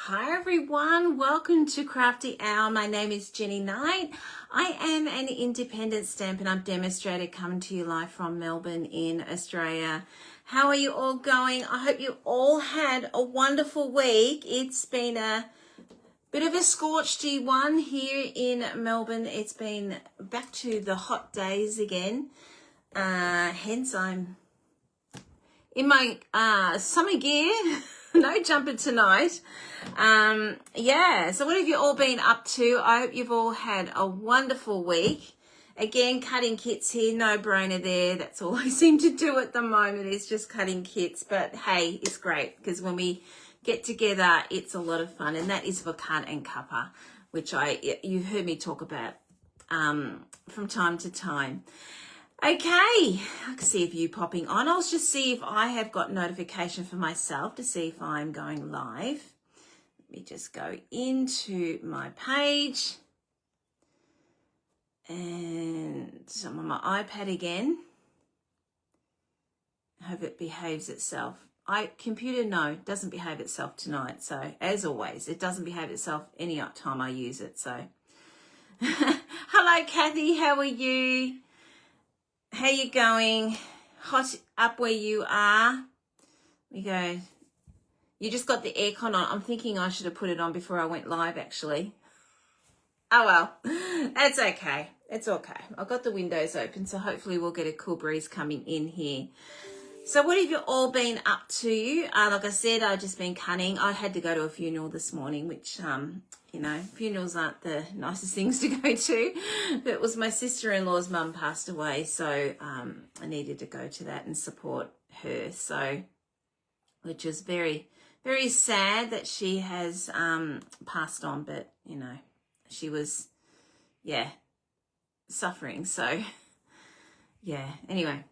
Hi everyone, welcome to Crafty Hour. My name is Jenny Knight. I am an independent Stampinup Demonstrator coming to you live from Melbourne in Australia. How are you all going? I hope you all had a wonderful week. It's been a bit of a scorched one here in Melbourne. It's been back to the hot days again. Hence I'm in my summer gear. No jumper tonight. So what have you all been up to? I hope you've all had a wonderful week. Again, cutting kits here, no brainer there. That's all I seem to do at the moment is just cutting kits. But hey, it's great because when we get together, it's a lot of fun. And that is for cut and cuppa, which you've heard me talk about from time to time. Okay, I can see a few popping on. I'll just see if I have got notification for myself to see if I'm going live. Let me just go into my page. And I'm on my iPad again. I hope it behaves itself. Computer, no, doesn't behave itself tonight. So, as always, it doesn't behave itself any time I use it. So, hello, Kathy, how are you? How you going? Hot up where you are? We go. You just got the aircon on. I'm thinking I should have put it on before I went live, actually. Oh, well. That's okay. It's okay. I've got the windows open, so hopefully we'll get a cool breeze coming in here. So what have you all been up to? Like I said, I've just been cutting. I had to go to a funeral this morning, which, funerals aren't the nicest things to go to. But it was my sister-in-law's mum passed away, so I needed to go to that and support her. So, which was very, very sad that she has passed on, but, she was, suffering. So, anyway.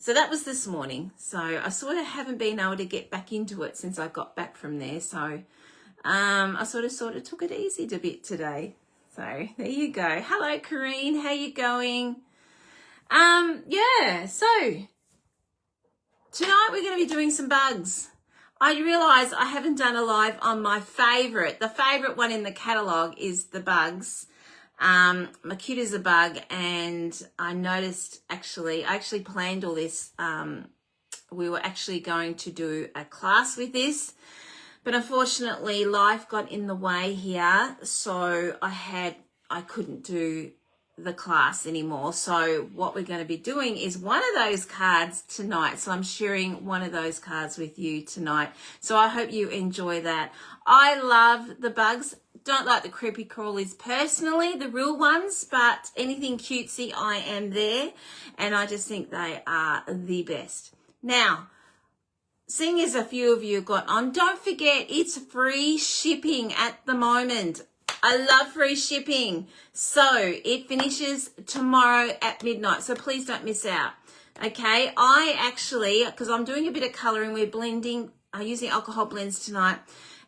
So that was this morning. So I sort of haven't been able to get back into it since I got back from there. So I sort of took it easy a bit today. So there you go. Hello, Corrine. How you going? So tonight we're going to be doing some bugs. I realise I haven't done a live on my favourite. The favourite one in the catalogue is the bugs. My cute is a bug, and I noticed I actually planned all this. We were actually going to do a class with this, but unfortunately life got in the way here. So I couldn't do the class anymore. So what we're going to be doing is one of those cards tonight. So I'm sharing one of those cards with you tonight. So I hope you enjoy that. I love the bugs. Don't like the creepy crawlies personally, the real ones, but anything cutesy, I am there, and I just think they are the best. Now, seeing as a few of you got on, don't forget it's free shipping at the moment. I love free shipping. So it finishes tomorrow at midnight, so please don't miss out. Okay, because I'm doing a bit of colouring, we're blending, using alcohol blends tonight.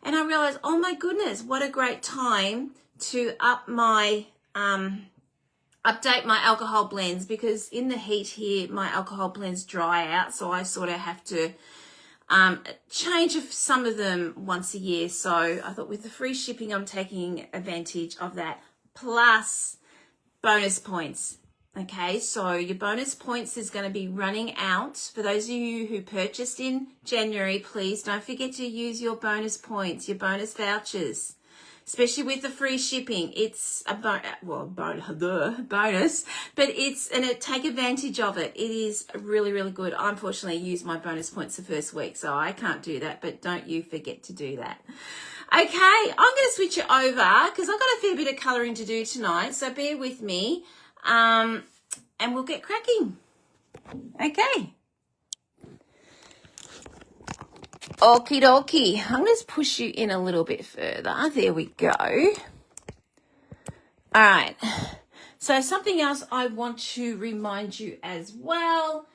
And I realized, oh my goodness, what a great time to update my alcohol blends, because in the heat here, my alcohol blends dry out. So I sort of have to change some of them once a year. So I thought with the free shipping, I'm taking advantage of that. Plus bonus points. Okay, so your bonus points is going to be running out. For those of you who purchased in January, please don't forget to use your bonus points, your bonus vouchers, especially with the free shipping. It's a bonus, but take advantage of it. It is really, really good. I unfortunately used my bonus points the first week, so I can't do that, but don't you forget to do that. Okay, I'm going to switch it over because I've got a fair bit of colouring to do tonight, so bear with me. And we'll get cracking. Okay. Okie dokie. I'm going to push you in a little bit further. There we go. All right. So something else I want to remind you as well.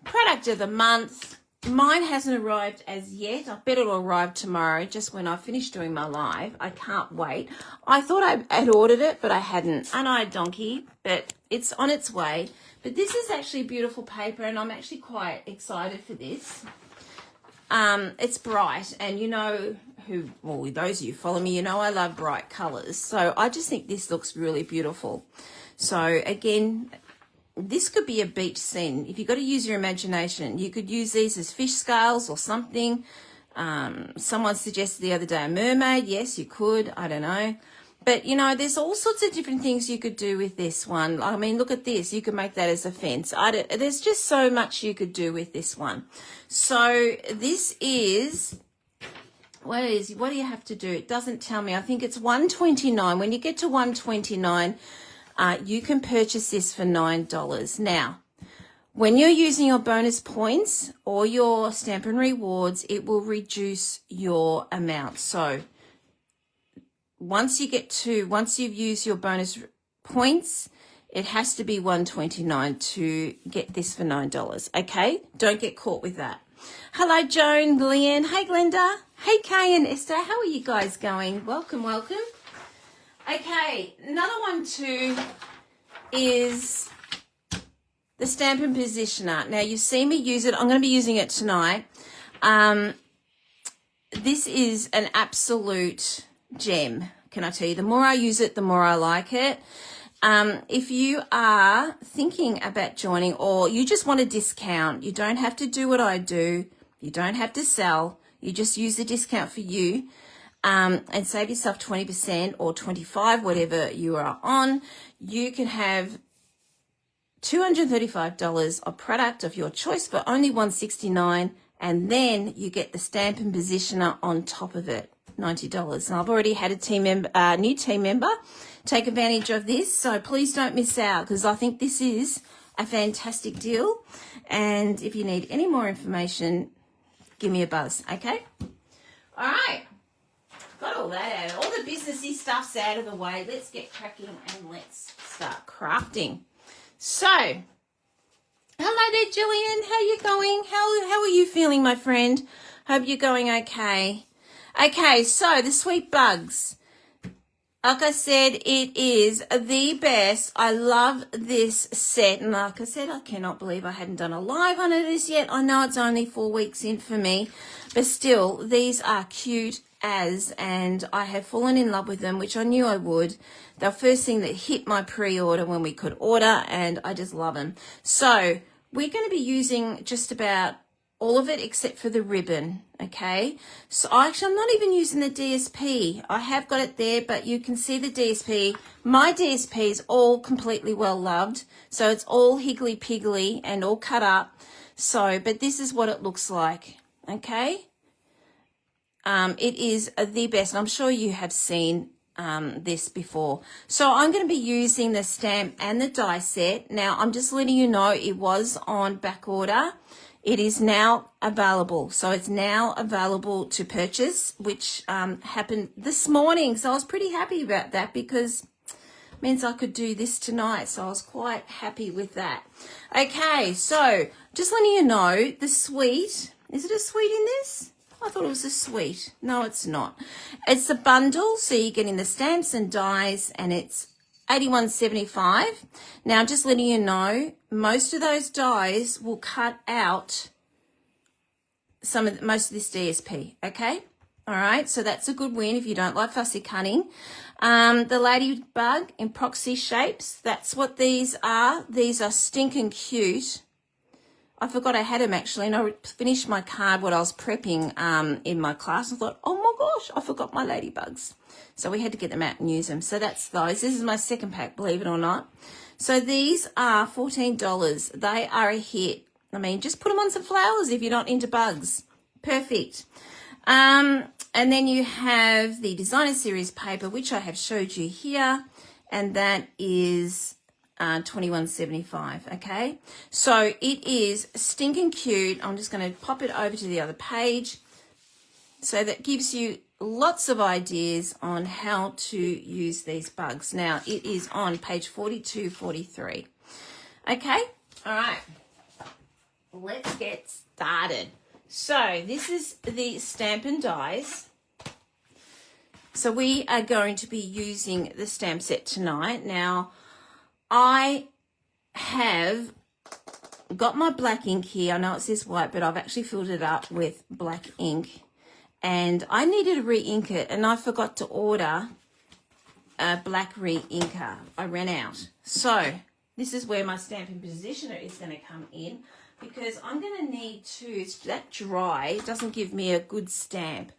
Product of the month. Mine hasn't arrived as yet. I bet it'll arrive tomorrow, just when I finish doing my live. I can't wait. I thought I had ordered it, but I hadn't. And I donkey, but it's on its way. But this is actually beautiful paper, and I'm actually quite excited for this. It's bright, and you know well, those of you who follow me, you know I love bright colors. So I just think this looks really beautiful. So again, this could be a beach scene. If you've got to use your imagination, you could use these as fish scales or something. Someone suggested the other day a mermaid. Yes, you could. I don't know. But, you know, there's all sorts of different things you could do with this one. I mean, look at this. You could make that as a fence. There's just so much you could do with this one. So this is, what do you have to do? It doesn't tell me. I think it's $129. When you get to $129, you can purchase this for $9. Now, when you're using your bonus points or your Stampin' Rewards, it will reduce your amount. So once you've used your bonus points, it has to be $129 to get this for $9. Okay? Don't get caught with that. Hello, Joan, Leanne. Hey, Glenda. Hey, Kay and Esther. How are you guys going? Welcome, welcome. Okay, another one too is the Stampin' Positioner. Now, you've seen me use it. I'm going to be using it tonight. This is an absolute gem, can I tell you? The more I use it, the more I like it. If you are thinking about joining or you just want a discount, you don't have to do what I do. You don't have to sell. You just use the discount for you and save yourself 20% or 25%, whatever you are on. You can have $235 of product of your choice for only $169, and then you get the Stampin' Positioner on top of it. $90. And I've already had a new team member take advantage of this, so please don't miss out because I think this is a fantastic deal. And if you need any more information, give me a buzz, okay? All right, got all that out. All the businessy stuff's out of the way. Let's get cracking and let's start crafting. So, hello there, Jillian. How you going? How are you feeling, my friend? Hope you're going okay. Okay, so the Sweet Bugs. Like I said, it is the best. I love this set. And like I said, I cannot believe I hadn't done a live on it as yet. I know it's only 4 weeks in for me. But still, these are cute as, and I have fallen in love with them, which I knew I would. They're the first thing that hit my pre-order when we could order, and I just love them. So we're going to be using just about all of it except for the ribbon, okay? So actually, I'm not even using the DSP. I have got it there, but you can see the DSP. My DSP is all completely well loved, so it's all higgly-piggly and all cut up. So, but this is what it looks like, okay? It is the best. I'm sure you have seen this before. So I'm going to be using the stamp and the die set. Now, I'm just letting you know it was on back order. It is now available. So it's now available to purchase, which happened this morning. So I was pretty happy about that because it means I could do this tonight. So I was quite happy with that. Okay, so just letting you know, the sweet, is it a sweet in this? I thought it was a sweet. No, it's not. It's a bundle, so you're getting the stamps and dies, and it's $81.75. Now, just letting you know, most of those dies will cut out most of this DSP, okay? All right, so that's a good win if you don't like fussy cutting. The ladybug in proxy shapes, that's what these are. These are stinking cute. I forgot I had them actually, and I finished my card what I was prepping in my class. I thought, oh my gosh, I forgot my ladybugs. So we had to get them out and use them. So that's those. This is my second pack, believe it or not. So these are $14. They are a hit. I mean, just put them on some flowers if you're not into bugs. Perfect. And then you have the designer series paper, which I have showed you here, and that is $21.75. Okay, so it is stinking cute. I'm just going to pop it over to the other page, so that gives you lots of ideas on how to use these bugs. Now it is on page 42, 43. Okay, all right, let's get started. So this is the Stampin' Dies. So we are going to be using the stamp set tonight. Now, I have got my black ink here. I know it says white, but I've actually filled it up with black ink. and I needed to re-ink it, and I forgot to order a black re-inker. I ran out. So this is where my stamping positioner is going to come in, because I'm going to need to, that dry doesn't give me a good stamp.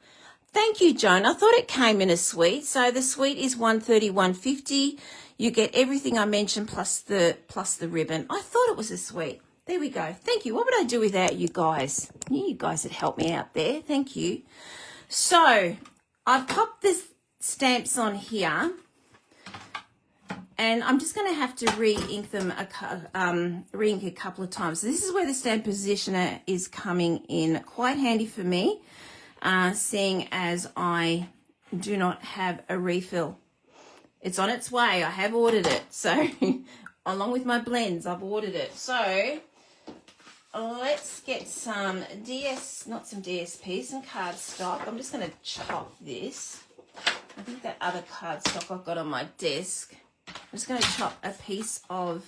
Thank you, Joan. I thought it came in a suite. So the suite is $131.50. You get everything I mentioned plus the ribbon. I thought it was a suite. There we go. Thank you. What would I do without you guys? You guys had helped me out there. Thank you. So I've popped the stamps on here, and I'm just going to have to re-ink them, re-ink a couple of times. So this is where the stamp positioner is coming in quite handy for me, seeing as I do not have a refill. It's on its way. I have ordered it. So along with my blends, I've ordered it. So let's get some not some DSP, some cardstock. I'm just going to chop this. I think that other cardstock I've got on my desk. I'm just going to chop a piece of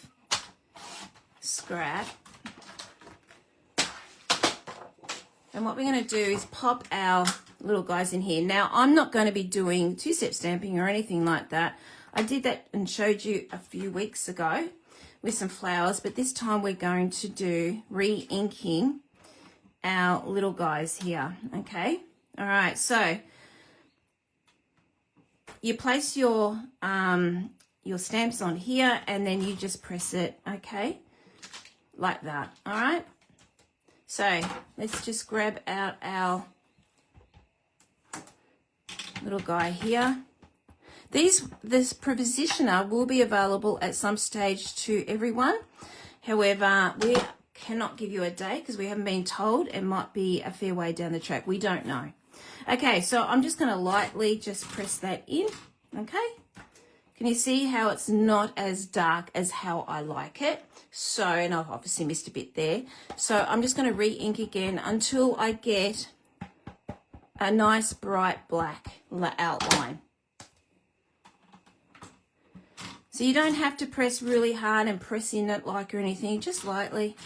scrap. And what we're going to do is pop our little guys in here. Now, I'm not going to be doing two-step stamping or anything like that. I did that and showed you a few weeks ago with some flowers, but this time we're going to do re-inking our little guys here, okay? All right, so you place your stamps on here, and then you just press it, okay, like that. All right, so let's just grab out our little guy here. This positioner will be available at some stage to everyone. However, we cannot give you a date because we haven't been told. It might be a fair way down the track. We don't know. Okay, so I'm just going to lightly just press that in, okay? Can you see how it's not as dark as how I like it? So, and I've obviously missed a bit there. So I'm just going to re-ink again until I get a nice bright black outline. So you don't have to press really hard and press in it like or anything, just lightly.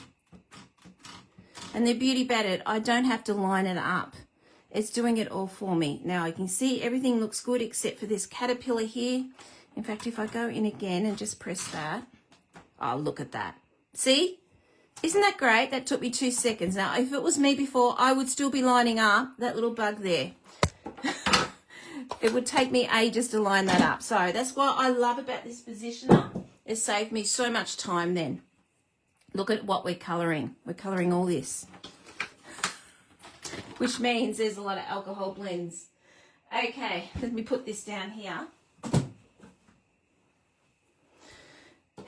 And the beauty about it, I don't have to line it up. It's doing it all for me. Now I can see everything looks good except for this caterpillar here. In fact, if I go in again and just press that, oh, look at that. See? Isn't that great? That took me 2 seconds. Now, if it was me before, I would still be lining up that little bug there. It would take me ages to line that up. So that's what I love about this positioner. It saved me so much time then. Look at what we're colouring. We're colouring all this, which means there's a lot of alcohol blends. Okay, let me put this down here.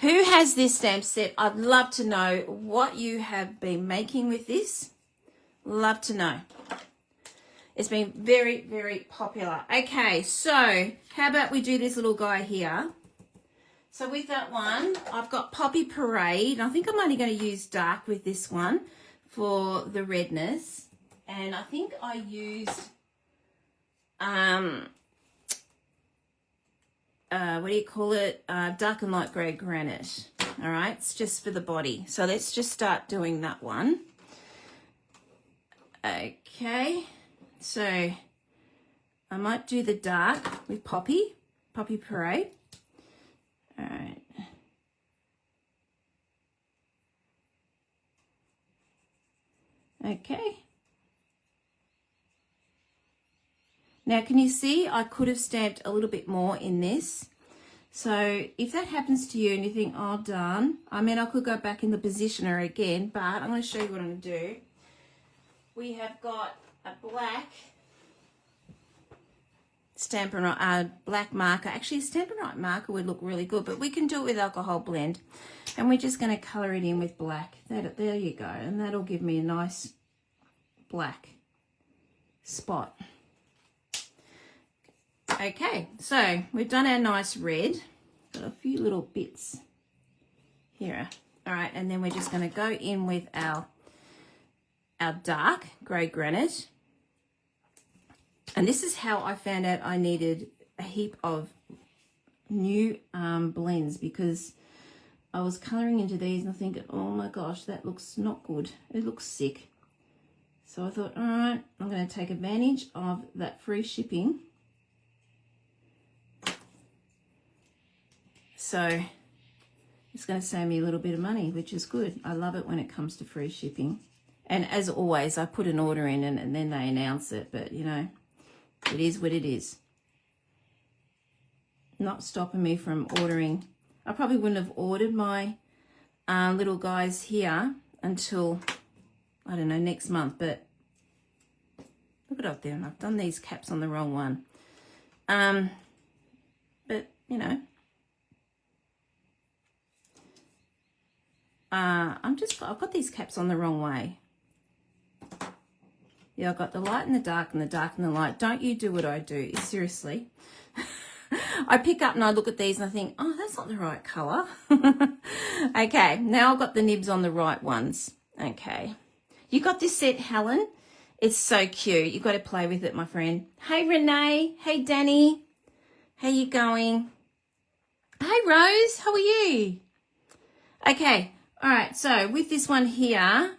Who has this stamp set? I'd love to know what you have been making with this. Love to know. It's been very, very popular. Okay, so how about we do this little guy here? So with that one, I've got Poppy Parade. I think I'm only going to use dark with this one for the redness. And I think I used, what do you call it? Dark and light grey granite. All right, it's just for the body. So let's just start doing that one. Okay, so I might do the dark with Poppy Parade. All right. Okay. Now, can you see I could have stamped a little bit more in this? So if that happens to you and you think, oh, darn, I mean, I could go back in the positioner again, but I'm going to show you what I'm going to do. We have got a black black marker. Actually, a Stampin' Up marker would look really good, but we can do it with alcohol blend. And we're just going to colour it in with black. There you go. And that'll give me a nice black spot. Okay, so we've done our nice red. Got a few little bits here. All right, and then we're just going to go in with our dark grey granite. And this is how I found out I needed a heap of new blends, because I was colouring into these and I think, oh my gosh, that looks not good. It looks sick. So I thought, all right, I'm going to take advantage of that free shipping. So it's going to save me a little bit of money, which is good. I love it when it comes to free shipping. And as always, I put an order in and then they announce it. But, you know, it is what it is. Not stopping me from ordering. I probably wouldn't have ordered my little guys here until, I don't know, next month. But look what I've done. I've done these caps on the wrong one. But, you know, I've got these caps on the wrong way. Yeah, I've got the light and the dark and the dark and the light. Don't you do what I do. Seriously. I pick up and I look at these and I think, oh, that's not the right colour. Okay, now I've got the nibs on the right ones. Okay. You got this set, Helen? It's so cute. You've got to play with it, my friend. Hey, Renee. Hey, Danny. How you going? Hey, Rose. How are you? Okay. All right. So with this one here,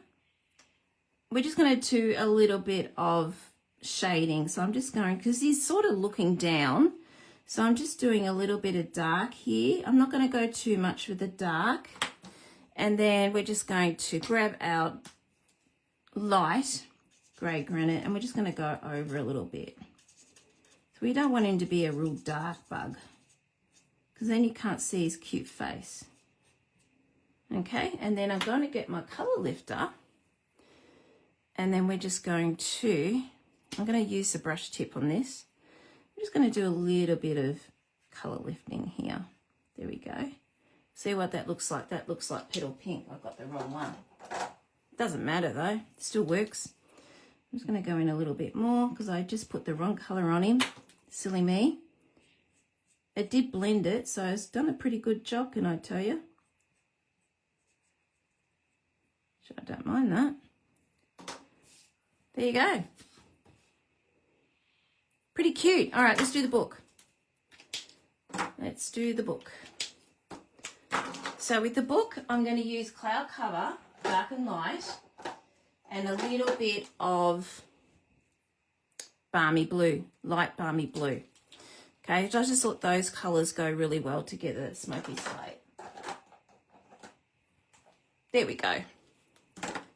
we're just going to do a little bit of shading. So I'm just going, because he's sort of looking down. So I'm just doing a little bit of dark here. I'm not going to go too much with the dark. And then we're just going to grab our light grey granite and we're just going to go over a little bit. So we don't want him to be a real dark bug because then you can't see his cute face. Okay, and then I'm going to get my colour lifter and then we're just going to, I'm going to use the brush tip on this. I'm just going to do a little bit of colour lifting here. There we go. See what that looks like? That looks like petal pink. I've got the wrong one. Doesn't matter though, it still works. I'm just going to go in a little bit more because I just put the wrong colour on him. Silly me. It did blend it, so it's done a pretty good job, can I tell you? I don't mind that. There you go. Pretty cute. All right, let's do the book. Let's do the book. So with the book, I'm going to use cloud cover, dark and light, and a little bit of balmy blue, light balmy blue. Okay, so I just thought those colours go really well together, smoky slate. There we go.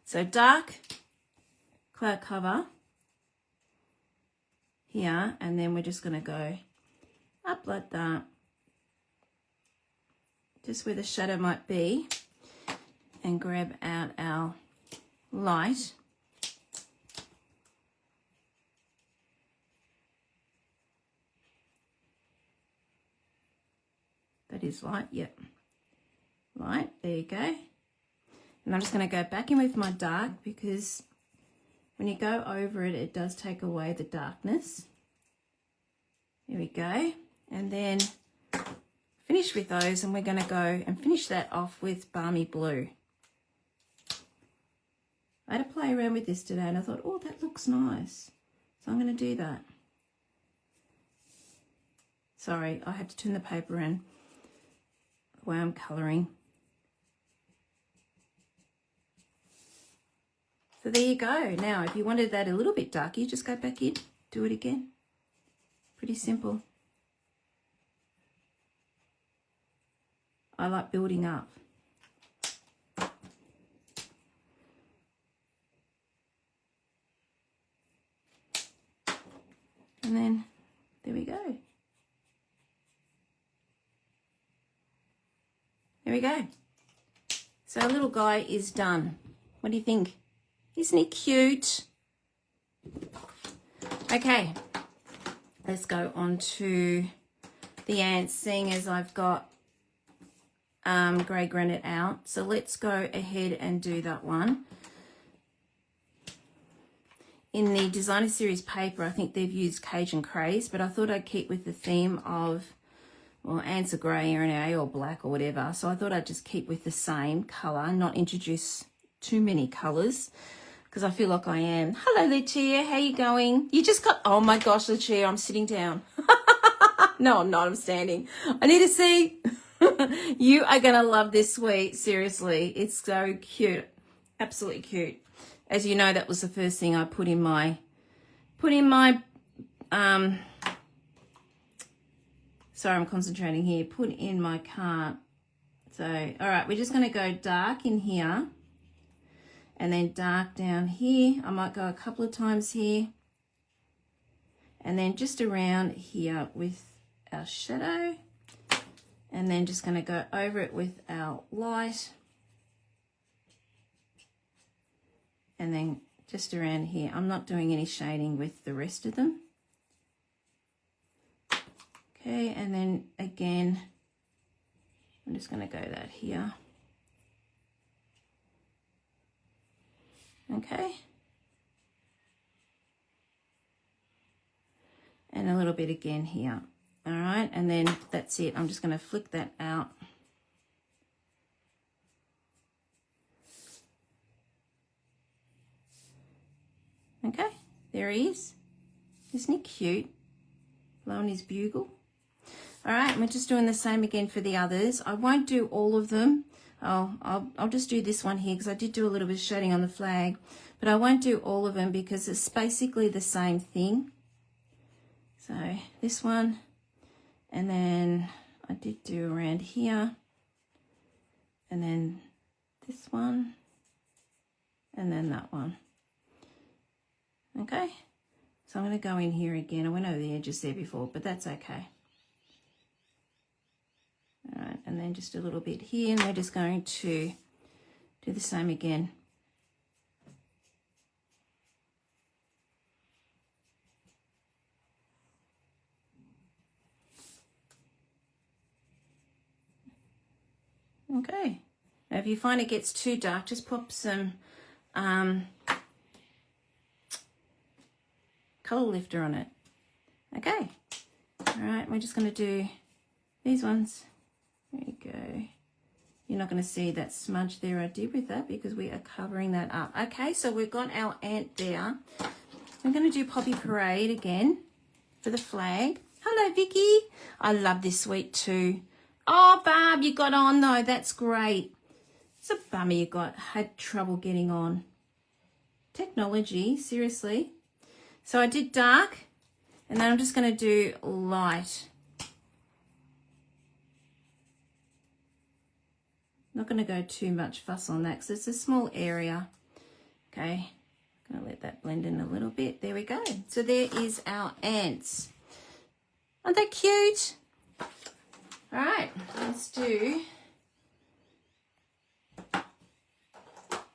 So dark cloud cover here, and then we're just going to go up like that, just where the shadow might be, and grab out our light. That is light, yep. Light, there you go. And I'm just going to go back in with my dark because when you go over it, it does take away the darkness. There we go. And then finish with those, and we're going to go and finish that off with balmy blue. I had to play around with this today and I thought, oh, that looks nice. So I'm going to do that. Sorry, I had to turn the paper in the way I'm colouring. So there you go. Now, if you wanted that a little bit darker, you just go back in, do it again. Pretty simple. I like building up. And then, there we go. There we go. So our little guy is done. What do you think? Isn't he cute? Okay, let's go on to the ants, seeing as I've got grey granite out. So let's go ahead and do that one. In the designer series paper, I think they've used Cajun Craze, but I thought I'd keep with the theme of, well, ants are grey or black or whatever. So I thought I'd just keep with the same colour, not introduce too many colours, because I feel like I am. Hello, Lucia. How you going? You just got... Oh, my gosh, Lucia, I'm sitting down. No, I'm not. I'm standing. I need to see. You are going to love this sweet. Seriously. It's so cute. Absolutely cute. As you know, that was the first thing I put in my sorry, I'm concentrating here, put in my cart. So, all right, we're just going to go dark in here and then dark down here. I might go a couple of times here and then just around here with our shadow, and then just going to go over it with our light, and then just around here. I'm not doing any shading with the rest of them. Okay, and then again, I'm just going to go that here. Okay. And a little bit again here. All right, and then that's it. I'm just going to flick that out. Okay, there he is. Isn't he cute? Blowing his bugle. All right, and we're just doing the same again for the others. I won't do all of them. I'll just do this one here because I did do a little bit of shading on the flag, but I won't do all of them because it's basically the same thing. So this one, and then I did do around here, and then this one, and then that one. Okay, so I'm going to go in here again. I went over the edges there before, but that's okay. All right, and then just a little bit here, and we're just going to do the same again. Okay, now if you find it gets too dark, just pop some color lifter on it. Okay, all right, we're just going to do these ones. There you go. You're not going to see that smudge there I did with that because we are covering that up. Okay, so we've got our ant there. We're going to do Poppy Parade again for the flag. Hello, Vicky. I love this sweet too. Oh, Barb, you got on though. That's great. It's a bummer you had trouble getting on. Technology, seriously. So I did dark, and then I'm just going to do light. Not going to go too much fuss on that because it's a small area. Okay, I'm going to let that blend in a little bit. There we go. So there is our ants. Aren't they cute? All right, let's do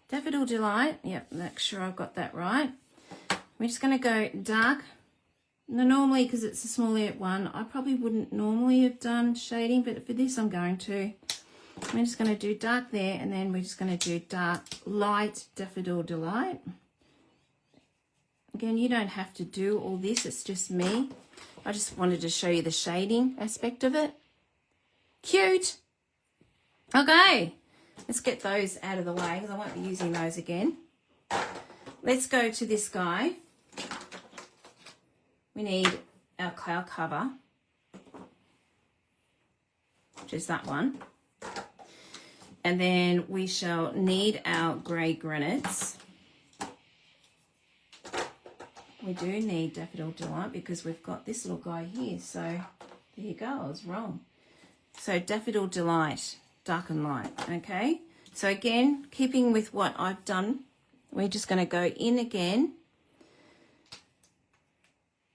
Daffodil Delight. Yep, make sure I've got that right. We're just going to go dark. Now, normally, because it's a small one, I probably wouldn't normally have done shading, but for this I'm going to. I'm just going to do dark there, and then we're just going to do dark, light Daffodil Delight. Again, you don't have to do all this, it's just me. I just wanted to show you the shading aspect of it. Cute. Okay, let's get those out of the way because I won't be using those again. Let's go to this guy. We need our cloud cover, which is that one. And then we shall need our grey granites. We do need Daffodil Delight because we've got this little guy here. So there you go, I was wrong. So Daffodil Delight, dark and light, okay? So again, keeping with what I've done, we're just going to go in again.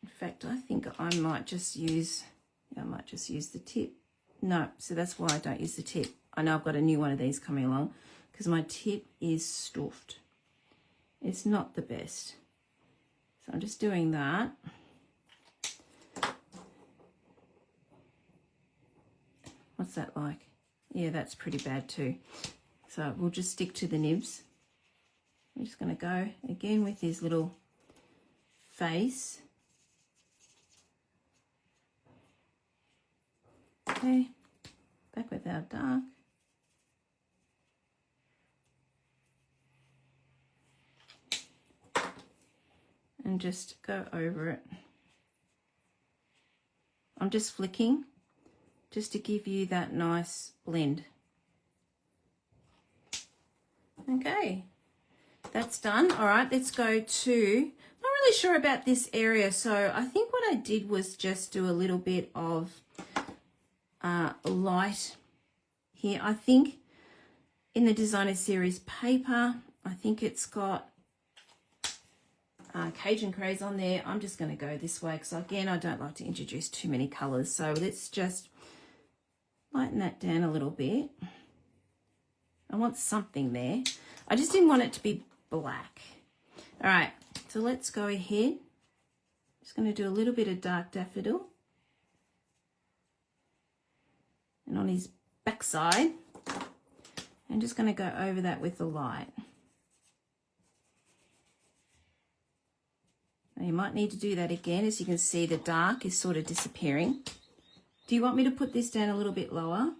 In fact, I think I might just use the tip. No, so that's why I don't use the tip. I know I've got a new one of these coming along because my tip is stuffed. It's not the best. So I'm just doing that. What's that like? Yeah, that's pretty bad too. So we'll just stick to the nibs. I'm just going to go again with his little face. Okay, back with our dark. And just go over it. I'm just flicking just to give you that nice blend. Okay, That's done. All right, let's go to, not really sure about this area. So I think what I did was just do a little bit of light here. I think in the Designer Series paper, I think it's got Cajun Craze on there. I'm just going to go this way because, again, I don't like to introduce too many colours. So let's just lighten that down a little bit. I want something there. I just didn't want it to be black. All right, so let's go ahead. Just going to do a little bit of dark daffodil. And on his backside, I'm just going to go over that with the light. Now you might need to do that again. As you can see, the dark is sort of disappearing. Do you want me to put this down a little bit lower?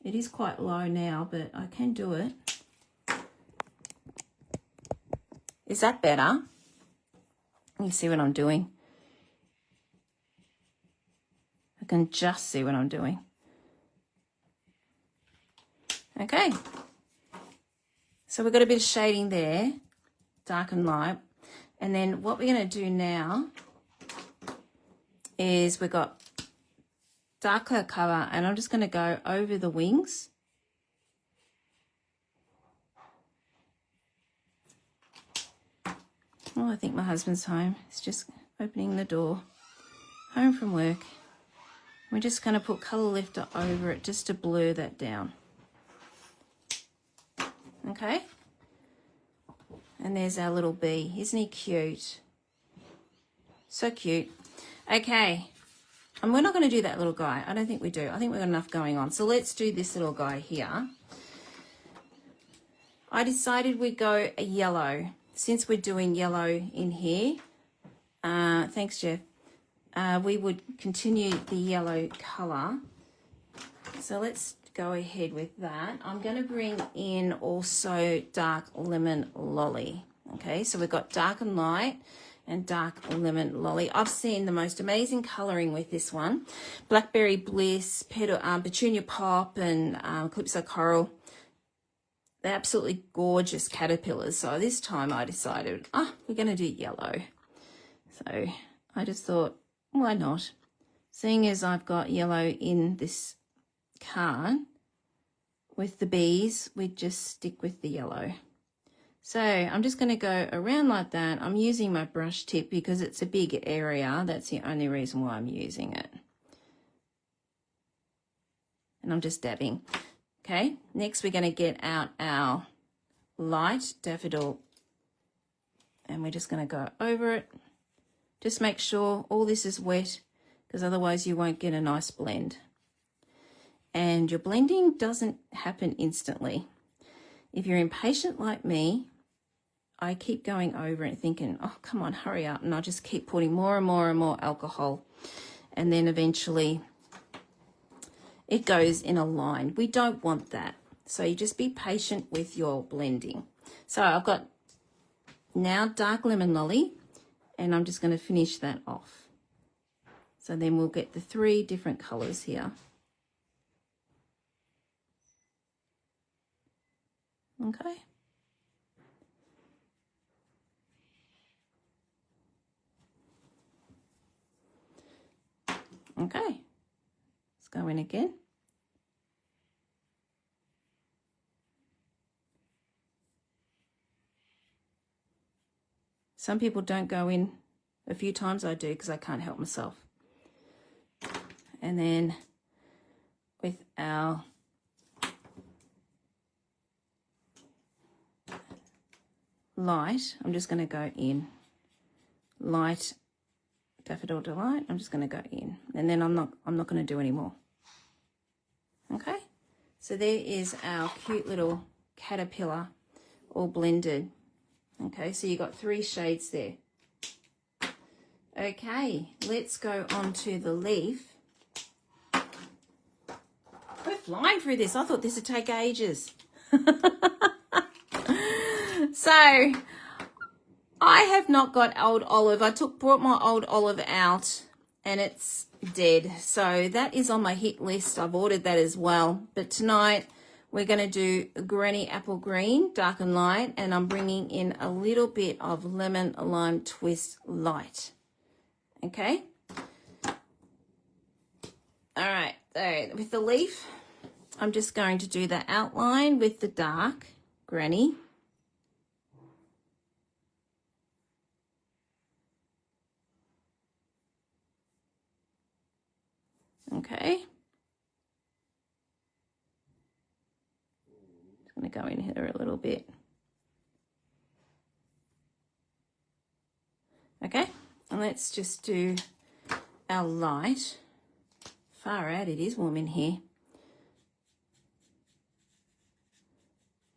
It is quite low now, but I can do it. Is that better? You see what I'm doing? I can just see what I'm doing. Okay. So we've got a bit of shading there, dark and light. And then what we're going to do now is we've got dark cloud cover, and I'm just going to go over the wings. Oh, I think my husband's home. He's just opening the door. Home from work. We're just going to put colour lifter over it just to blur that down. Okay. And there's our little bee. Isn't he cute? So cute. Okay. And we're not going to do that little guy. I don't think we do. I think we've got enough going on. So let's do this little guy here. I decided we'd go a yellow. Since we're doing yellow in here, thanks, Jeff, we would continue the yellow colour. So let's go ahead with that. I'm going to bring in also dark lemon lolly. Okay, so we've got dark and light and dark lemon lolly. I've seen the most amazing colouring with this one. Blackberry Bliss, Petunia Pop, and Calypso Coral. They're absolutely gorgeous caterpillars. So this time I decided, we're going to do yellow. So I just thought, why not? Seeing as I've got yellow in this card with the bees, we just stick with the yellow. So I'm just going to go around like that. I'm using my brush tip because it's a big area. That's the only reason why I'm using it. And I'm just dabbing. Okay, next we're going to get out our light daffodil and we're just going to go over it. Just make sure all this is wet because otherwise you won't get a nice blend. And your blending doesn't happen instantly. If you're impatient like me, I keep going over it thinking, oh, come on, hurry up. And I just keep putting more and more and more alcohol. And then eventually it goes in a line. We don't want that. So you just be patient with your blending. So I've got now dark lemon lolly, and I'm just going to finish that off. So then we'll get the 3 different colours here. Okay. Okay. Let's go in again. Some people don't go in a few times. I do because I can't help myself. And then with our light, I'm just going to go in. Light Daffodil Delight, I'm just going to go in. And then I'm not going to do any more. Okay? So there is our cute little caterpillar all blended. Okay, so you got 3 shades there. Okay, let's go on to the leaf. We're flying through this. I thought this would take ages. So, I have not got old olive. Brought my old olive out and it's dead. So that is on my hit list. I've ordered that as well. But tonight we're going to do Granny Apple Green, dark and light, and I'm bringing in a little bit of Lemon Lime Twist Light. Okay? All right, so with the leaf, I'm just going to do the outline with the dark Granny. Okay. Just going to go in here a little bit. Okay, and let's just do our light. Far out, it is warm in here.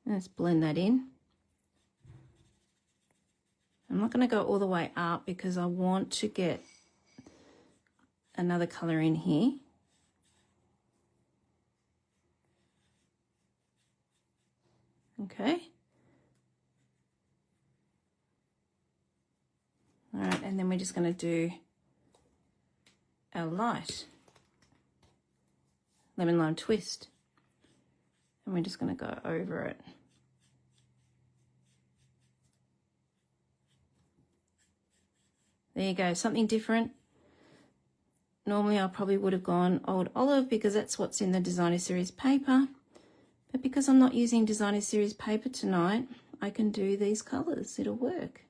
Let's blend that in. I'm not going to go all the way up because I want to get another colour in here. Okay. All right, and then we're just going to do our light. Lemon Lime Twist. And we're just going to go over it. There you go, something different. Normally I probably would have gone Old Olive because that's what's in the Designer Series paper. But because I'm not using Designer Series paper tonight, I can do these colours. It'll work.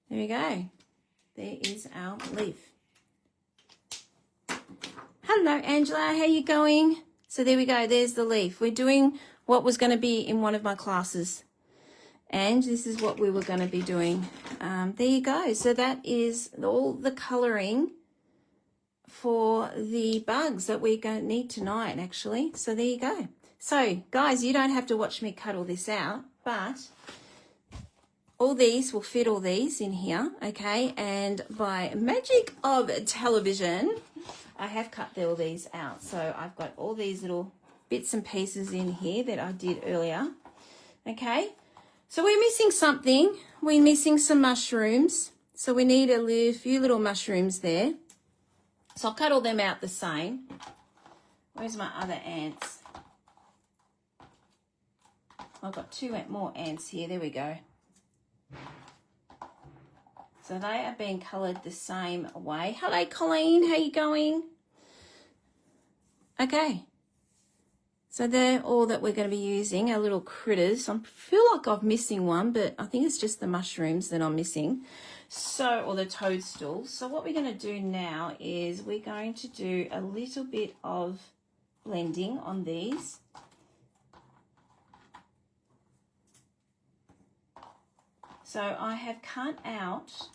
There we go. There is our leaf. Hello, Angela. How you going? So there we go. There's the leaf. We're doing what was going to be in one of my classes. And this is what we were going to be doing. There you go. So that is all the colouring for the bugs that we're going to need tonight, actually. So there you go. So, guys, you don't have to watch me cut all this out, but all these will fit all these in here, okay? And by magic of television, I have cut all these out. So I've got all these little bits and pieces in here that I did earlier, okay? So we're missing something. We're missing some mushrooms. So we need a few little mushrooms there. So I'll cut all them out the same. Where's my other ants? I've got two more ants here. There we go. So they are being coloured the same way. Hello, Colleen. How you going? Okay. So they're all that we're going to be using, our little critters. I feel like I'm missing one, but I think it's just the mushrooms that I'm missing. So, or the toadstools. So what we're going to do now is we're going to do a little bit of blending on these. So I have cut out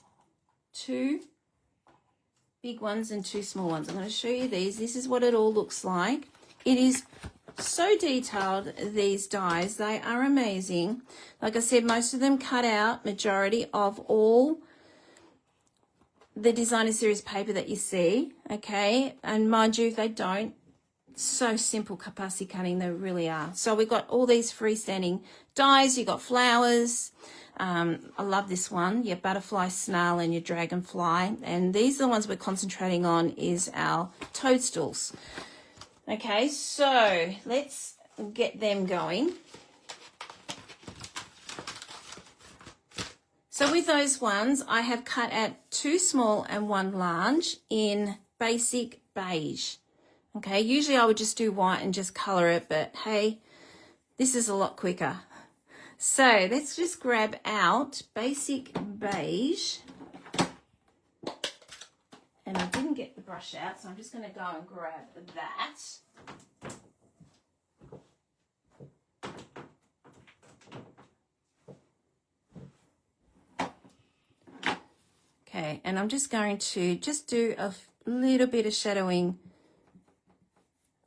two big ones and two small ones. I'm going to show you these. This is what it all looks like. It is so detailed, these dies. They are amazing. Like I said, most of them cut out, majority of all the Designer Series paper that you see, okay? And mind you, if they don't, so simple kapasi cutting, they really are. So we've got all these freestanding dies. You've got flowers. I love this one, your butterfly, snail, and your dragonfly. And these are the ones we're concentrating on is our toadstools. Okay, so let's get them going. So with those ones, I have cut out two small and one large in basic beige. Okay, usually I would just do white and just colour it, but hey, this is a lot quicker. So let's just grab out basic beige. And I didn't get the brush out, so I'm just going to go and grab that. Okay, and I'm just going to just do a little bit of shadowing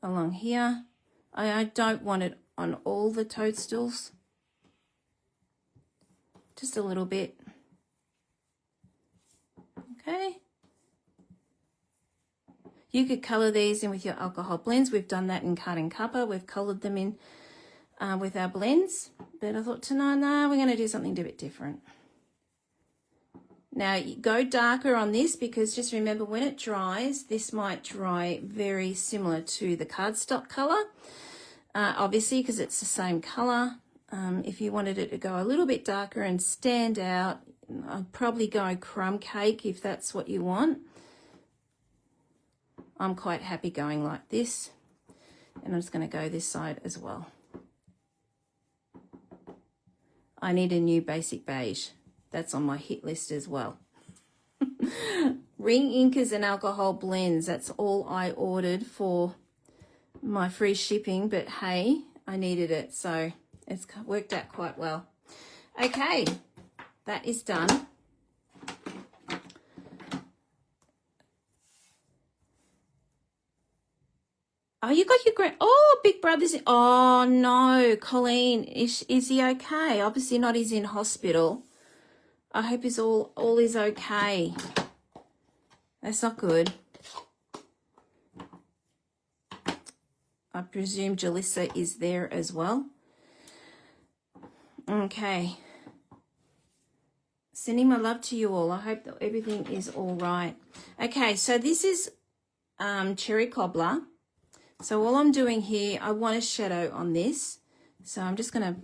along here. I don't want it on all the toadstools. Just a little bit. Okay. You could colour these in with your alcohol blends. We've done that in Card and Cuppa. We've coloured them in with our blends. But I thought tonight, no, we're going to do something a bit different. Now, you go darker on this because just remember when it dries, this might dry very similar to the cardstock colour, obviously because it's the same colour. If you wanted it to go a little bit darker and stand out, I'd probably go crumb cake if that's what you want. I'm quite happy going like this. And I'm just going to go this side as well. I need a new basic beige. That's on my hit list as well. Ring inkers and alcohol blends. That's all I ordered for my free shipping. But hey, I needed it. So it's worked out quite well. Okay, that is done. Oh, you got your grand. Oh, big brother's. Oh no, Colleen, is he okay? Obviously not. He's in hospital. I hope he's all is okay. That's not good. I presume Jalissa is there as well. Okay. Sending my love to you all. I hope that everything is all right. Okay, so this is cherry cobbler. So all I'm doing here, I want a shadow on this. So I'm just going to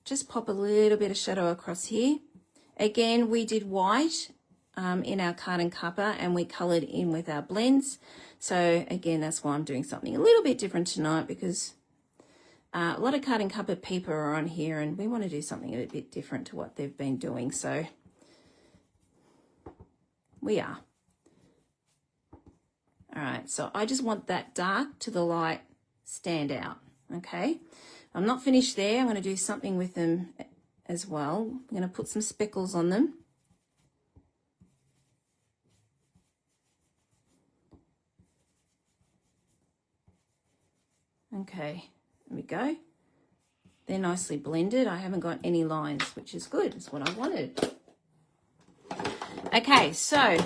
just pop a little bit of shadow across here. Again, we did white in our Card & Cuppa and we coloured in with our blends. So again, that's why I'm doing something a little bit different tonight because a lot of Card & Cuppa people are on here and we want to do something a bit different to what they've been doing. So we are. All right, so I just want that dark to the light stand out, okay? I'm not finished there. I'm going to do something with them as well. I'm going to put some speckles on them. Okay, there we go. They're nicely blended. I haven't got any lines, which is good. It's what I wanted. Okay, so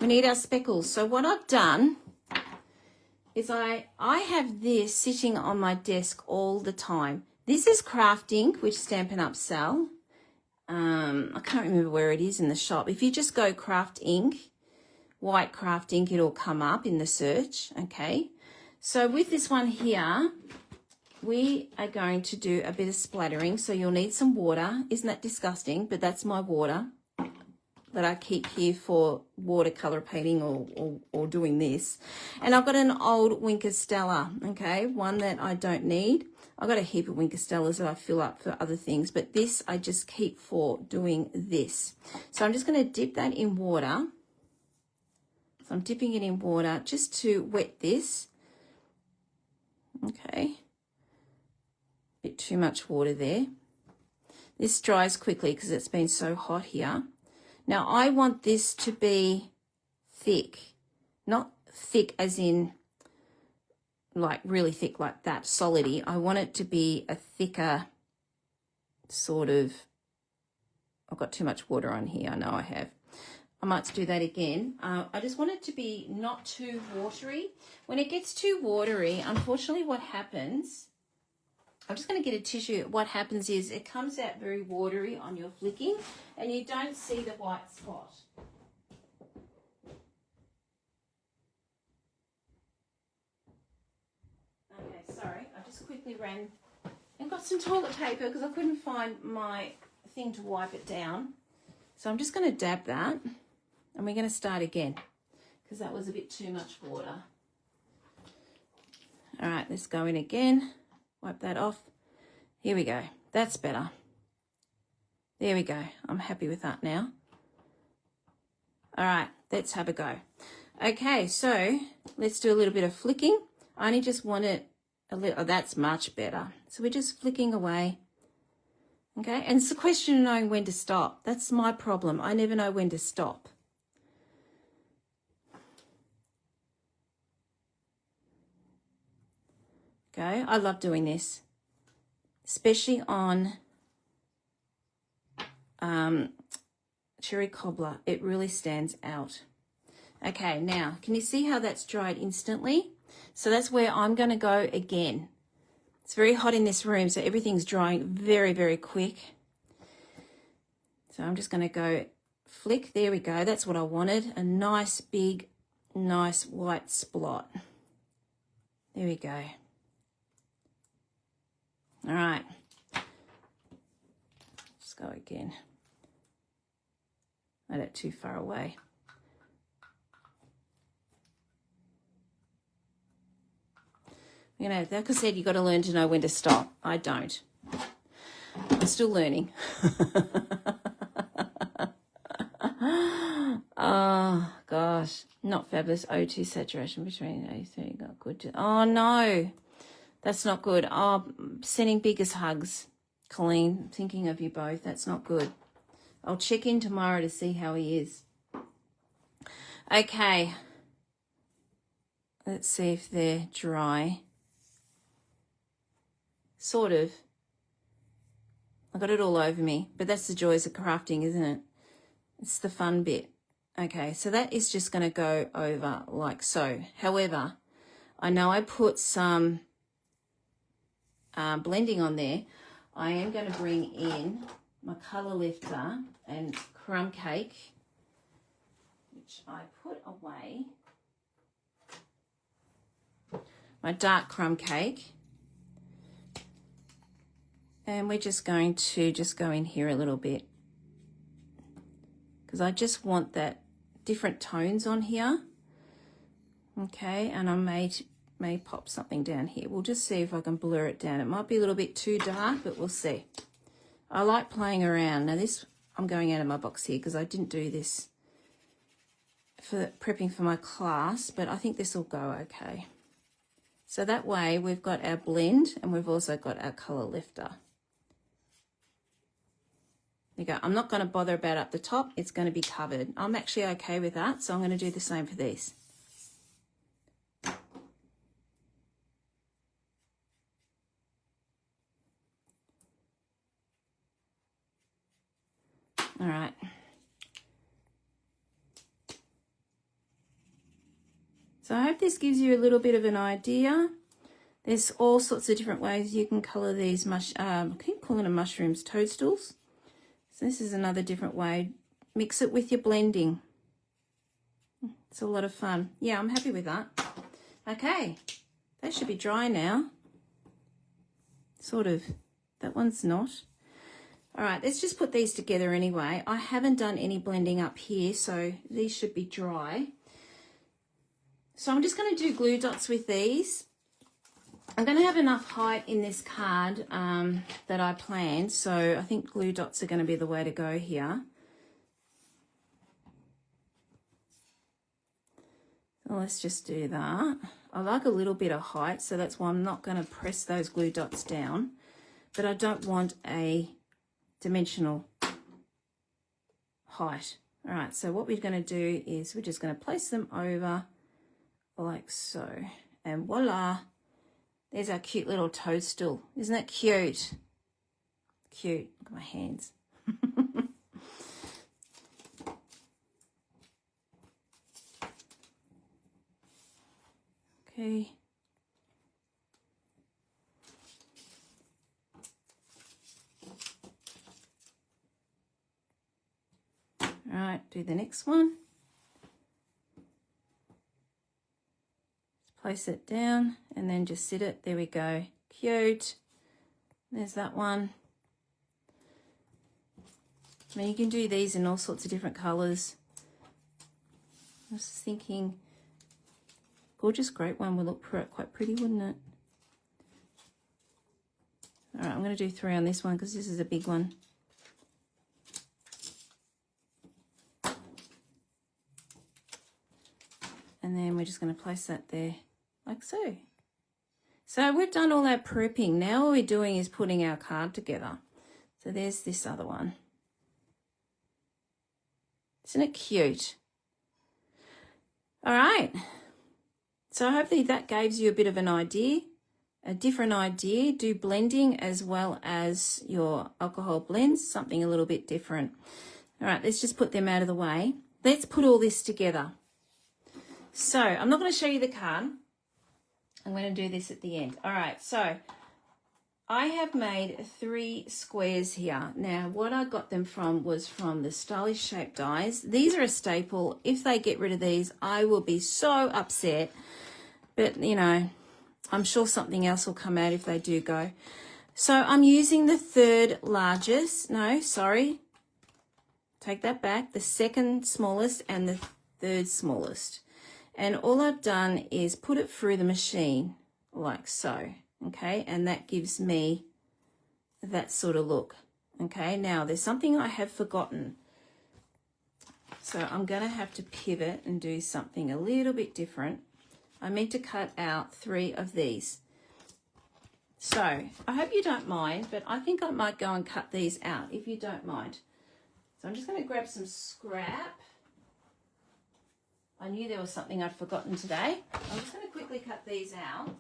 we need our speckles. So what I've done is I have this sitting on my desk all the time. This is Craft Ink, which Stampin' Up sell. I can't remember where it is in the shop. If you just go Craft Ink, white Craft Ink, it'll come up in the search, okay? So with this one here, we are going to do a bit of splattering. So you'll need some water. Isn't that disgusting? But that's my water that I keep here for watercolor painting or doing this. And I've got an old Winker Stella, okay, one that I don't need. I've got a heap of Winker Stellas that I fill up for other things, but this I just keep for doing this. So I'm just going to dip that in water. So I'm dipping it in water just to wet this. Okay. Bit too much water there. This dries quickly because it's been so hot here. Now, I want this to be thick, not thick as in like really thick like that, solidy. I want it to be a thicker sort of, I've got too much water on here, I know I have. I might do that again. I just want it to be not too watery. When it gets too watery, unfortunately what happens, I'm just going to get a tissue. What happens is it comes out very watery on your flicking and you don't see the white spot. Okay, sorry. I just quickly ran and got some toilet paper because I couldn't find my thing to wipe it down. So I'm just going to dab that and we're going to start again because that was a bit too much water. All right, let's go in again. Wipe that off. Here we go. That's better. There we go. I'm happy with that now. All right, let's have a go. Okay, so let's do a little bit of flicking. I only just want it a little. Oh, that's much better. So we're just flicking away. Okay, and it's a question of knowing when to stop. That's my problem. I never know when to stop. Okay, I love doing this, especially on cherry cobbler. It really stands out. Okay, now, can you see how that's dried instantly? So that's where I'm going to go again. It's very hot in this room, so everything's drying very, very quick. So I'm just going to go flick. There we go. That's what I wanted. A nice, big, nice white splot. There we go. All right. Let's go again. Not that too far away. You know, like I said, you've got to learn to know when to stop. I don't. I'm still learning. Oh, gosh. Not fabulous. O2 saturation between A3. Got good. Oh, no. That's not good. Oh, sending biggest hugs. Colleen, thinking of you both. That's not good. I'll check in tomorrow to see how he is. Okay. Let's see if they're dry. Sort of. I got it all over me, but that's the joys of crafting, isn't it? It's the fun bit. Okay, so that is just going to go over like so. However, I know I put some blending on there. I am going to bring in my colour lifter and crumb cake, which I put away. My dark crumb cake. And we're just going to go in here a little bit, because I just want that different tones on here. Okay, and I may pop something down here. We'll just see if I can blur it down. It might be a little bit too dark, but we'll see. I like playing around. Now this, I'm going out of my box here because I didn't do this for prepping for my class, but I think this will go okay. So that way we've got our blend and we've also got our colour lifter. There you go. I'm not going to bother about up the top. It's going to be covered. I'm actually okay with that, so I'm going to do the same for these. All right. So I hope this gives you a little bit of an idea. There's all sorts of different ways you can colour these I keep calling them mushrooms, toadstools. So this is another different way. Mix it with your blending. It's a lot of fun. Yeah, I'm happy with that. Okay, they should be dry now. Sort of. That one's not. All right, let's just put these together anyway. I haven't done any blending up here, so these should be dry. So I'm just going to do glue dots with these. I'm going to have enough height in this card that I planned, so I think glue dots are going to be the way to go here. So let's just do that. I like a little bit of height, so that's why I'm not going to press those glue dots down, but I don't want a dimensional height. All right, so what we're going to do is we're just going to place them over like so, and voila. There's our cute little toadstool. Isn't that cute? Cute. Look at my hands. Okay. All right, do the next one. Place it down and then just sit it. There we go. Cute. There's that one. I mean, you can do these in all sorts of different colours. I was thinking, gorgeous grape one would look quite pretty, wouldn't it? All right, I'm going to do 3 on this one because this is a big one. And then we're just going to place that there. Like so. So we've done all our prepping. Now all we're doing is putting our card together. So there's this other one. Isn't it cute? All right. So hopefully that gives you a bit of an idea, a different idea. Do blending as well as your alcohol blends, something a little bit different. All right, let's just put them out of the way. Let's put all this together. So I'm not going to show you the card. I'm going to do this at the end. All right, so I have made 3 squares here. Now, what I got them from was from the Stylish Shape dies. These are a staple. If they get rid of these, I will be so upset. But, you know, I'm sure something else will come out if they do go. So I'm using the 3rd largest. No, sorry. Take that back. The 2nd smallest and the 3rd smallest. And all I've done is put it through the machine like so. Okay, and that gives me that sort of look. Okay, now there's something I have forgotten. So I'm going to have to pivot and do something a little bit different. I meant to cut out 3 of these. So I hope you don't mind, but I think I might go and cut these out if you don't mind. So I'm just going to grab some scrap. I knew there was something I'd forgotten today. I'm just going to quickly cut these out.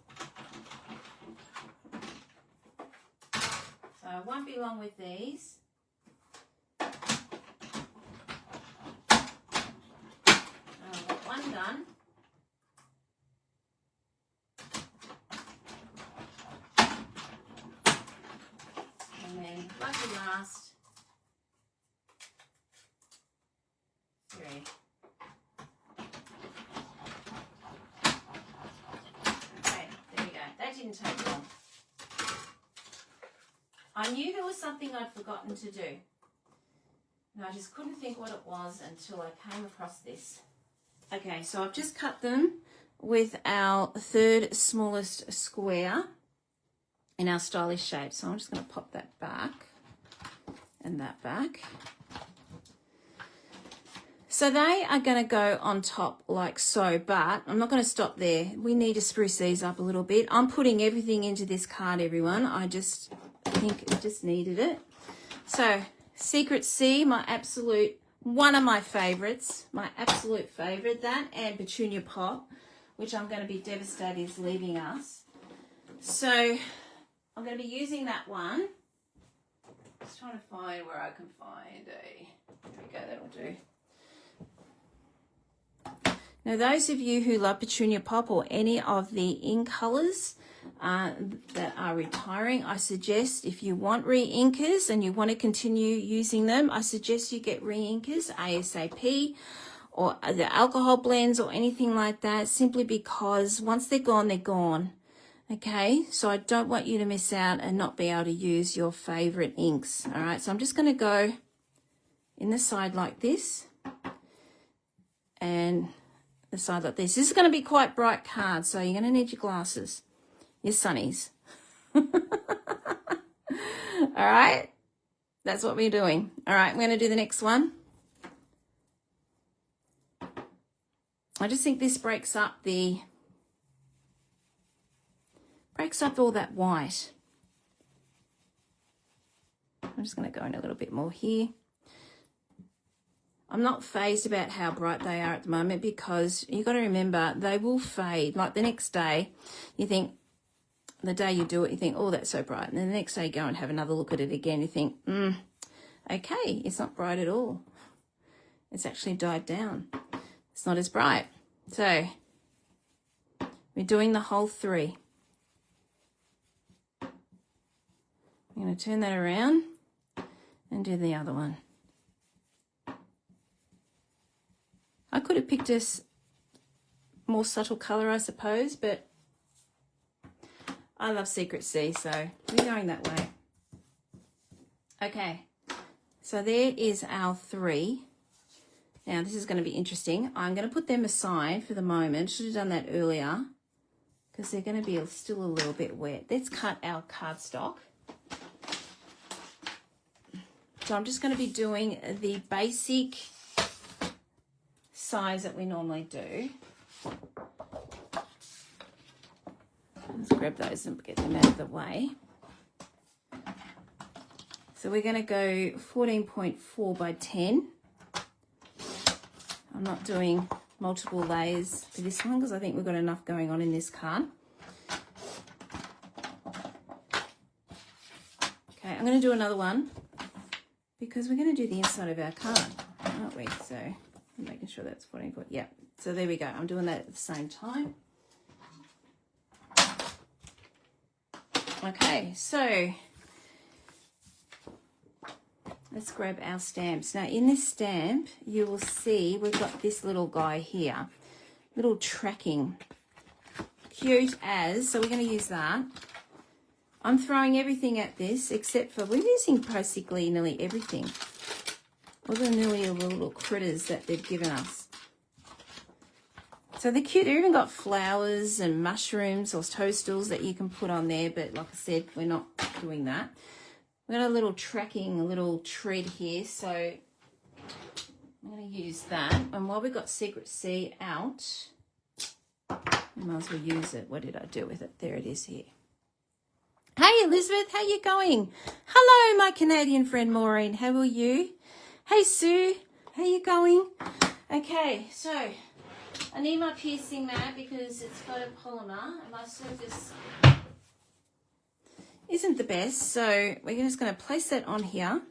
So I won't be long with these. I've got one done. And then lucky last 3. Okay, there we go. That didn't take long. I knew there was something I'd forgotten to do. And I just couldn't think what it was until I came across this. Okay, so I've just cut them with our 3rd smallest square in our Stylish Shape. So I'm just going to pop that back and that back. So they are going to go on top like so, but I'm not going to stop there. We need to spruce these up a little bit. I'm putting everything into this card, everyone. I think it just needed it. So Secret C, one of my favorites, my absolute favorite, that and Petunia Pop, which I'm going to be devastated is leaving us. So I'm going to be using that one. Just trying to find where I can find a, there we go, that'll do. Now, those of you who love Petunia Pop or any of the in colours that are retiring, I suggest if you want re-inkers and you want to continue using them, I suggest you get re-inkers ASAP, or the alcohol blends or anything like that, simply because once they're gone, they're gone. Okay, so I don't want you to miss out and not be able to use your favourite inks. All right, so I'm just going to go in the side like this and the side like this. This is going to be quite bright card, so you're going to need your glasses, your sunnies. All right, that's what we're doing. All right, we're going to do the next one. I just think this breaks up all that white. I'm just going to go in a little bit more here. I'm not fazed about how bright they are at the moment, because you've got to remember they will fade. Like the next day, you think, the day you do it, you think, oh, that's so bright. And then the next day you go and have another look at it again. You think, okay, it's not bright at all. It's actually died down. It's not as bright. So we're doing the whole 3. I'm going to turn that around and do the other one. I could have picked a more subtle colour, I suppose, but I love Secret C, so we're going that way. Okay, so there is our 3. Now, this is going to be interesting. I'm going to put them aside for the moment. Should have done that earlier because they're going to be still a little bit wet. Let's cut our cardstock. So I'm just going to be doing the basic size that we normally do. Let's grab those and get them out of the way. So we're going to go 14.4 by 10. I'm not doing multiple layers for this one because I think we've got enough going on in this card. Okay, I'm going to do another one because we're going to do the inside of our card, aren't we? So I'm making sure that's 14.4. Yeah, so there we go. I'm doing that at the same time. Okay, so let's grab our stamps. Now in this stamp, you will see we've got this little guy here, little tracking. Cute as, so we're going to use that. I'm throwing everything at this except for, we're using basically nearly everything. All the little critters that they've given us. So they're cute. They've even got flowers and mushrooms or toadstools that you can put on there, but like I said, we're not doing that. We've got a little tracking, a little tread here, so I'm going to use that. And while we've got Secret C out, I might as well use it. What did I do with it? There it is here. Hey Elizabeth, how you going? Hello, my Canadian friend Maureen. How are you? Hey Sue, how you going? Okay, so I need my piercing mat because it's photopolymer and my surface isn't the best. So we're just going to place that on here.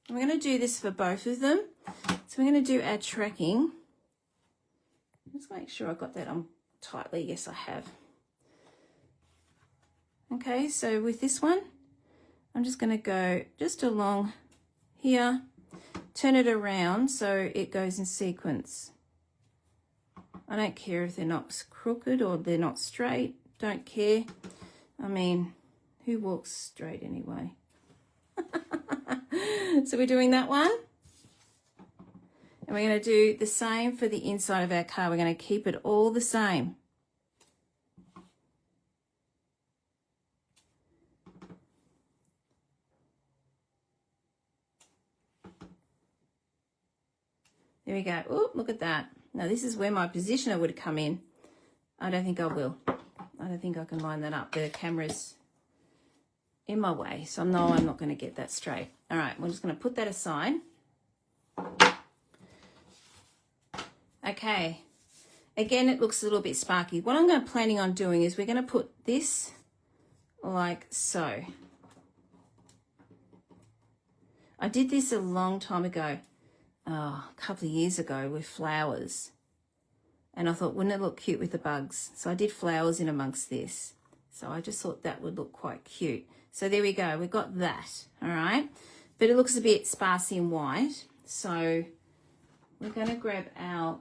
And we're going to do this for both of them. So we're going to do our tracking. Let's make sure I got that on tightly. Yes, I have. Okay, so with this one, I'm just going to go just along here, turn it around so it goes in sequence. I don't care if they're not crooked or they're not straight. Don't care. I mean, who walks straight anyway? So we're doing that one. And we're going to do the same for the inside of our car. We're going to keep it all the same. There we go. Oh, look at that. Now this is where my positioner would come in. I don't think I will. I don't think I can line that up. The camera's in my way, so no, I'm not going to get that straight. All right, we're just going to put that aside. Okay. Again, it looks a little bit sparky. What I'm planning on doing is we're going to put this like so. I did this a long time ago. A couple of years ago with flowers, and I thought, wouldn't it look cute with the bugs? So I did flowers in amongst this, so I just thought that would look quite cute. So there we go, we've got that. All right, but it looks a bit sparsy and white, so we're going to grab our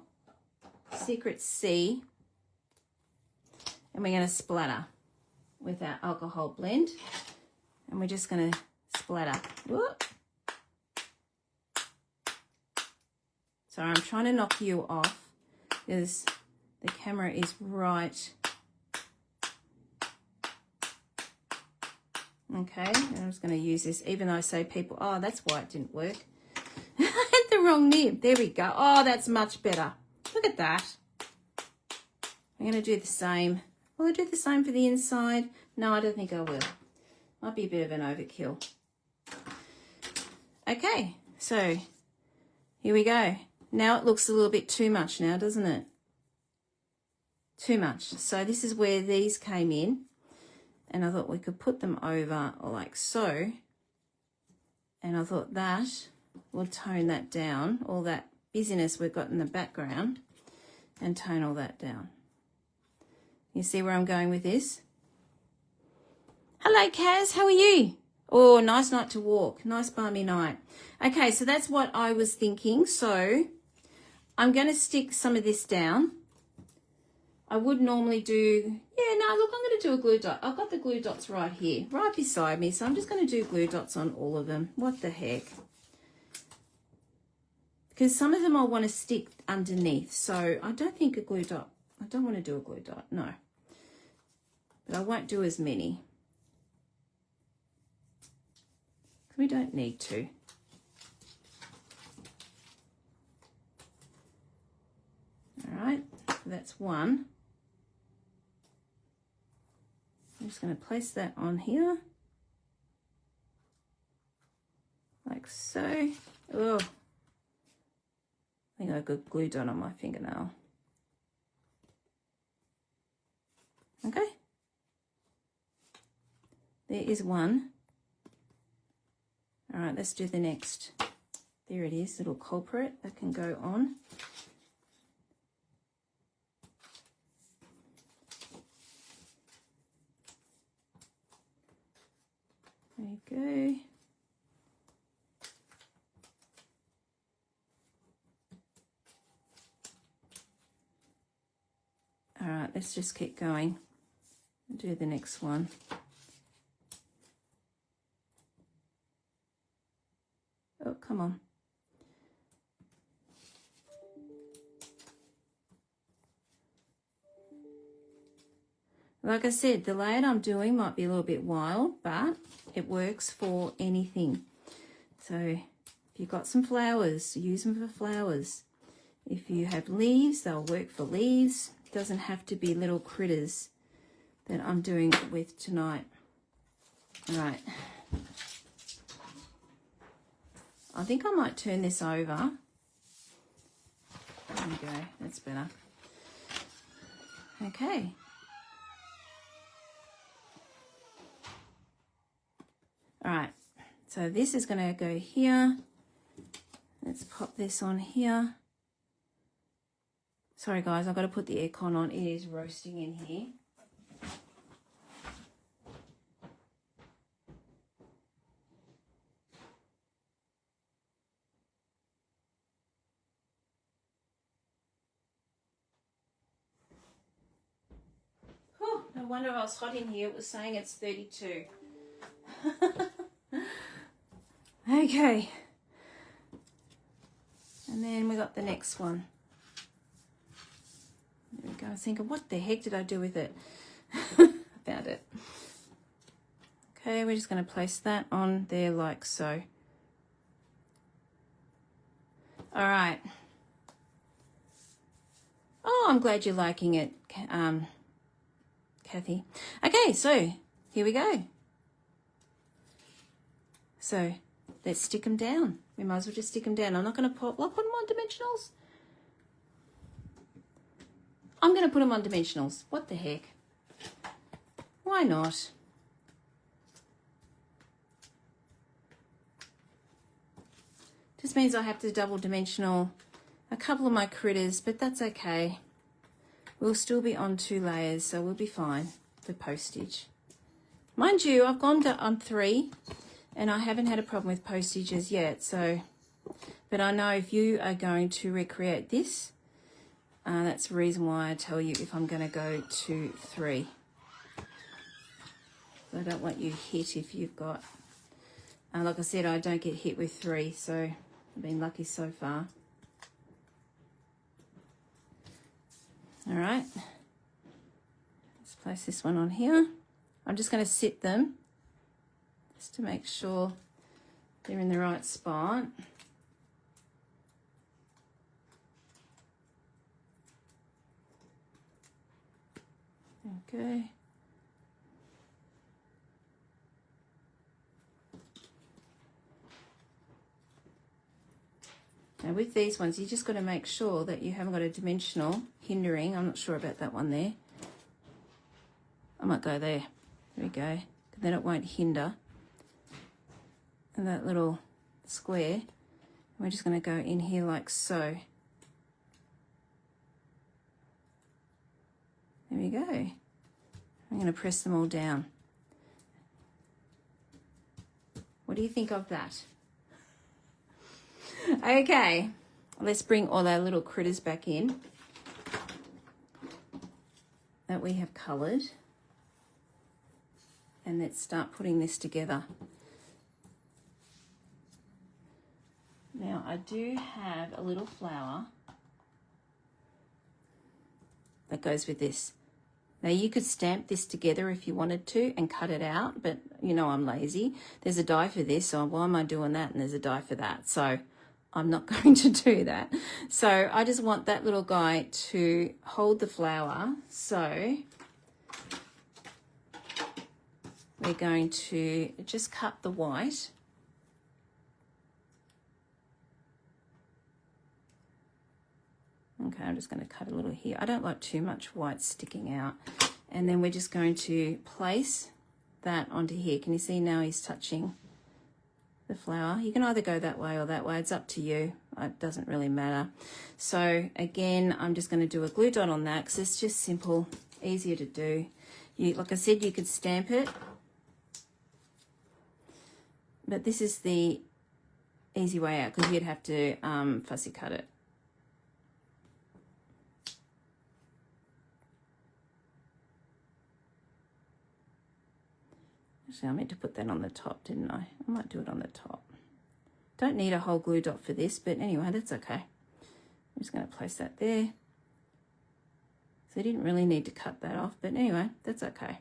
Secret C and we're going to splatter with our alcohol blend, and we're just going to splatter. Whoop. Sorry, I'm trying to knock you off because the camera is right. Okay, and I'm just going to use this, even though I say people, oh, that's why it didn't work. I had the wrong nib. There we go. Oh, that's much better. Look at that. I'm going to do the same. Will I do the same for the inside? No, I don't think I will. Might be a bit of an overkill. Okay, so here we go. Now it looks a little bit too much now, doesn't it? Too much. So this is where these came in. And I thought we could put them over like so. And I thought that will tone that down, all that busyness we've got in the background, and tone all that down. You see where I'm going with this? Hello, Kaz. How are you? Oh, nice night to walk. Nice balmy night. Okay, so that's what I was thinking. So I'm going to stick some of this down. I would normally do, yeah, no, look, I'm going to do a glue dot. I've got the glue dots right here, right beside me. So I'm just going to do glue dots on all of them. What the heck? Because some of them I want to stick underneath. So I don't think a glue dot, I don't want to do a glue dot, no. But I won't do as many. We don't need to. All right, so that's one. I'm just going to place that on here. Like so. Oh, I think I got glue dot on my fingernail. Okay. There is one. All right, let's do the next. There it is, little culprit that can go on. There you go. All right, let's just keep going and do the next one. Oh, come on. Like I said, the layout I'm doing might be a little bit wild, but it works for anything. So if you've got some flowers, use them for flowers. If you have leaves, they'll work for leaves. It doesn't have to be little critters that I'm doing it with tonight. All right. I think I might turn this over. There we go. That's better. Okay. All right. So this is going to go here. Let's pop this on here. Sorry guys, I've got to put the aircon on. It is roasting in here. Whew, no wonder I was hot in here. It was saying it's 32. Okay. And then we got the next one. There we go. I was thinking, what the heck did I do with it? I found it. Okay, we're just going to place that on there like so. All right. Oh, I'm glad you're liking it, Kathy. Okay, so here we go. So let's stick them down. We might as well just stick them down. I'm not going to put, will I put them on dimensionals? I'm going to put them on dimensionals. What the heck? Why not? Just means I have to double dimensional a couple of my critters, but that's okay. We'll still be on 2 layers, so we'll be fine for postage. Mind you, I've gone on 3 and I haven't had a problem with postages yet, so, but I know if you are going to recreate this, that's the reason why I tell you if I'm going to go to 3. I don't want you hit if you've got, like I said, I don't get hit with 3, so I've been lucky so far. All right, let's place this one on here. I'm just going to sit them just to make sure they're in the right spot. Okay. Now with these ones, you just got to make sure that you haven't got a dimensional hindering. I'm not sure about that one there. I might go there. There we go. Then it won't hinder. And that little square, we're just going to go in here like so. There we go. I'm going to press them all down. What do you think of that? Okay, let's bring all our little critters back in that we have coloured. And let's start putting this together. Now I do have a little flower that goes with this. Now you could stamp this together if you wanted to and cut it out, but you know I'm lazy. There's a die for this, so why am I doing that? And there's a die for that, so I'm not going to do that. So I just want that little guy to hold the flower. So we're going to just cut the white. Okay, I'm just going to cut a little here. I don't like too much white sticking out. And then we're just going to place that onto here. Can you see now he's touching the flower? You can either go that way or that way. It's up to you. It doesn't really matter. So again, I'm just going to do a glue dot on that because it's just simple, easier to do. Like I said, you could stamp it. But this is the easy way out because you'd have to fussy cut it. Actually, I meant to put that on the top, didn't I? I might do it on the top. Don't need a whole glue dot for this, but anyway, that's okay. I'm just going to place that there. So I didn't really need to cut that off, but anyway, that's okay.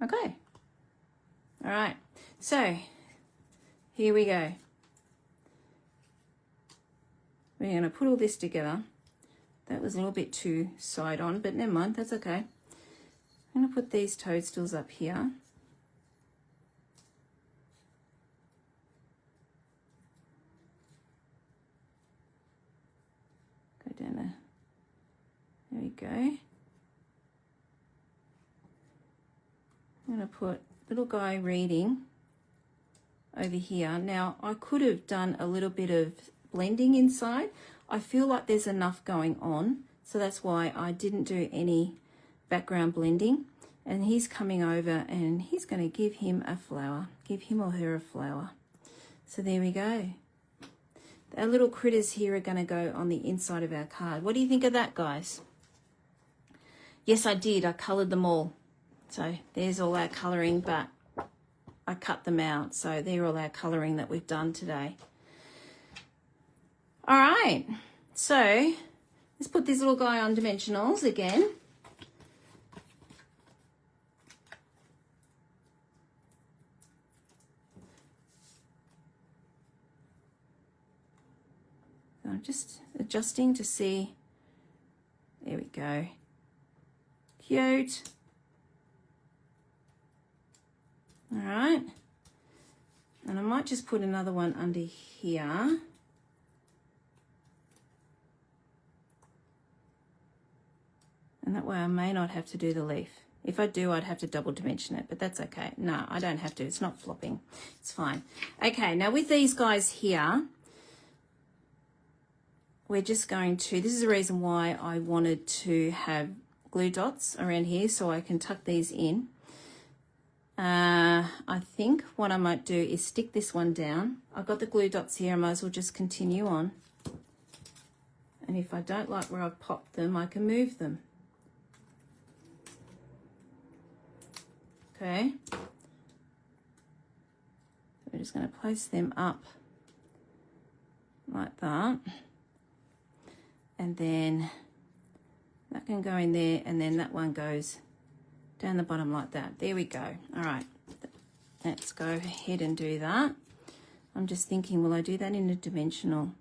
Okay. All right. So here we go. We're going to put all this together. That was a little bit too side on, but never mind, that's okay. I'm going to put these toadstools up here. Go down there. There we go. I'm going to put little guy reading over here. Now, I could have done a little bit of blending inside. I feel like there's enough going on, so that's why I didn't do any background blending. And he's coming over and he's going to give him a flower, give him or her a flower. So there we go. Our little critters here are going to go on the inside of our card. What do you think of that, guys? Yes, I did. I coloured them all. So there's all our colouring, but I cut them out. So they're all our colouring that we've done today. All right, so let's put this little guy on dimensionals again. So I'm just adjusting to see. There we go. Cute. All right, and I might just put another one under here. And that way I may not have to do the leaf. If I do, I'd have to double dimension it, but that's okay. No, I don't have to. It's not flopping. It's fine. Okay, now with these guys here, we're just going to, this is the reason why I wanted to have glue dots around here so I can tuck these in. I think what I might do is stick this one down. I've got the glue dots here. I might as well just continue on. And if I don't like where I've popped them, I can move them. Okay, we're just going to place them up like that, and then that can go in there, and then that one goes down the bottom like that. There we go. All right, let's go ahead and do that. I'm just thinking, will I do that in a dimensional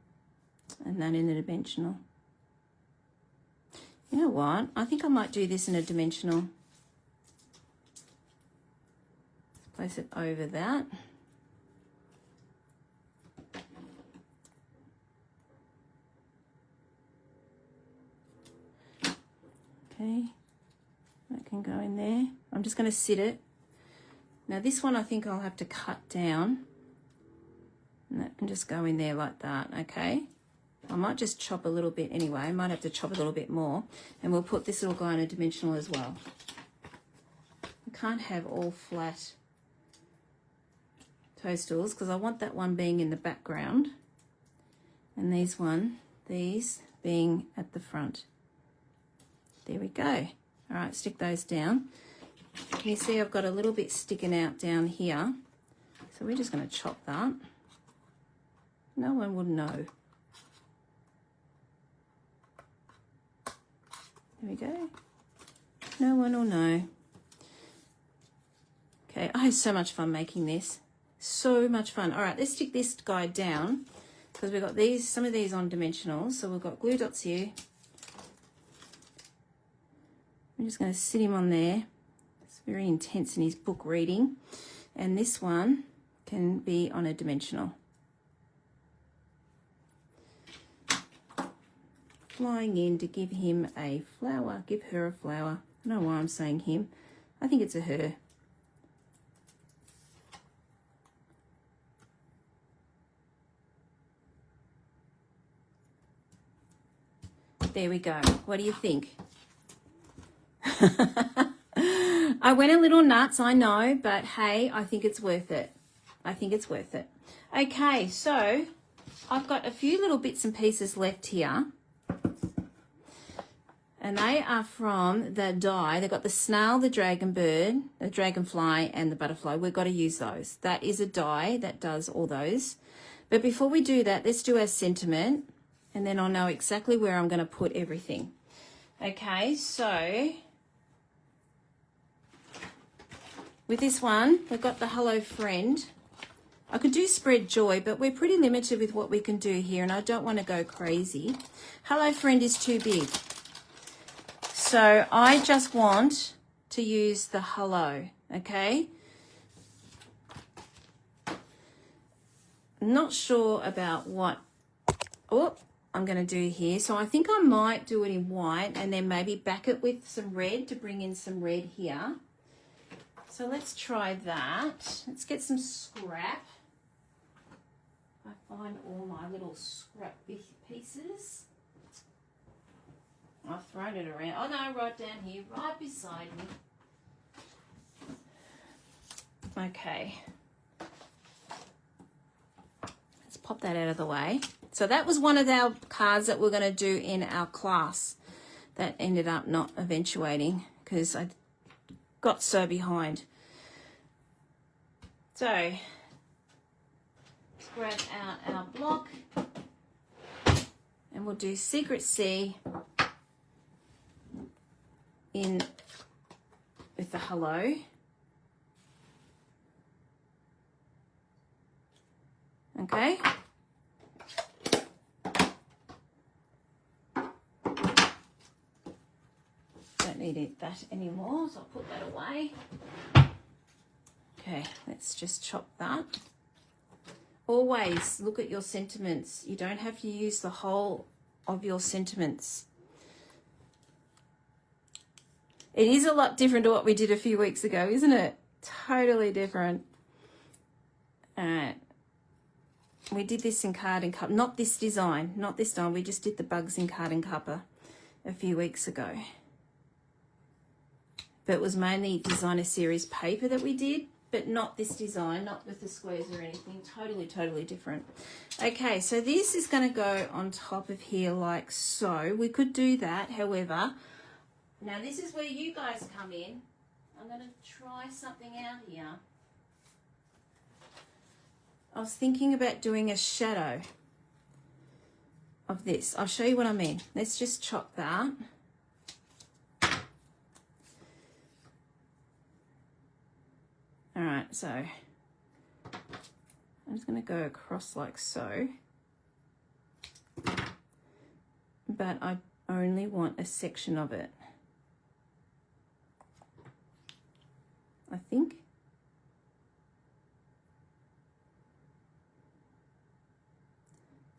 and that in a dimensional? You know what? I think I might do this in a dimensional. Place it over that. Okay, that can go in there. I'm just going to sit it. Now this one I think I'll have to cut down. And that can just go in there like that, okay? I might just chop a little bit anyway. I might have to chop a little bit more. And we'll put this little guy in a dimensional as well. I can't have all flat toadstools because I want that one being in the background and these being at the front. There we go. All right, stick those down. Can you see I've got a little bit sticking out down here? So we're just going to chop that. No one would know. There we go. No one will know. Okay, I had so much fun making this. So much fun. All right, let's stick this guy down because we've got some of these on dimensionals. So we've got glue dots here. I'm just going to sit him on there. It's very intense in his book reading. And this one can be on a dimensional. Flying in to give him a flower, give her a flower. I don't know why I'm saying him. I think it's a her. There we go. What do you think? I went a little nuts, I know, but hey, I think it's worth it. I think it's worth it. Okay, so I've got a few little bits and pieces left here. And they are from the die. They've got the snail, the dragon bird, the dragonfly, and the butterfly. We've got to use those. That is a die that does all those. But before we do that, let's do our sentiment. And then I'll know exactly where I'm going to put everything. Okay, so with this one, we've got the hello friend. I could do spread joy, but we're pretty limited with what we can do here, and I don't want to go crazy. Hello friend is too big. So I just want to use the hello, okay? Not sure about what I'm going to do here. So I think I might do it in white and then maybe back it with some red to bring in some red here. So let's try that. Let's get some scrap. I find all my little scrap pieces. I've thrown it around. Oh no, right down here, right beside me. Okay. Let's pop that out of the way. So that was one of our cards that we're going to do in our class that ended up not eventuating because I got so behind. So, let's grab out our block and we'll do Secret C in with the hello. Okay. Don't need that anymore, so I'll put that away. Okay, let's just chop that. Always look at your sentiments. You don't have to use the whole of your sentiments. It is a lot different to what we did a few weeks ago, isn't it? Totally different. All right. We did this in Card and Cup. Not this design. Not this time. We just did the bugs in Card and Cuppa a few weeks ago. But it was mainly designer series paper that we did, but not this design, not with the squares or anything. Totally, totally different. Okay, so this is going to go on top of here like so. We could do that, however. Now this is where you guys come in. I'm going to try something out here. I was thinking about doing a shadow of this. I'll show you what I mean. Let's just chop that. All right, so I'm just going to go across like so. But I only want a section of it. I think.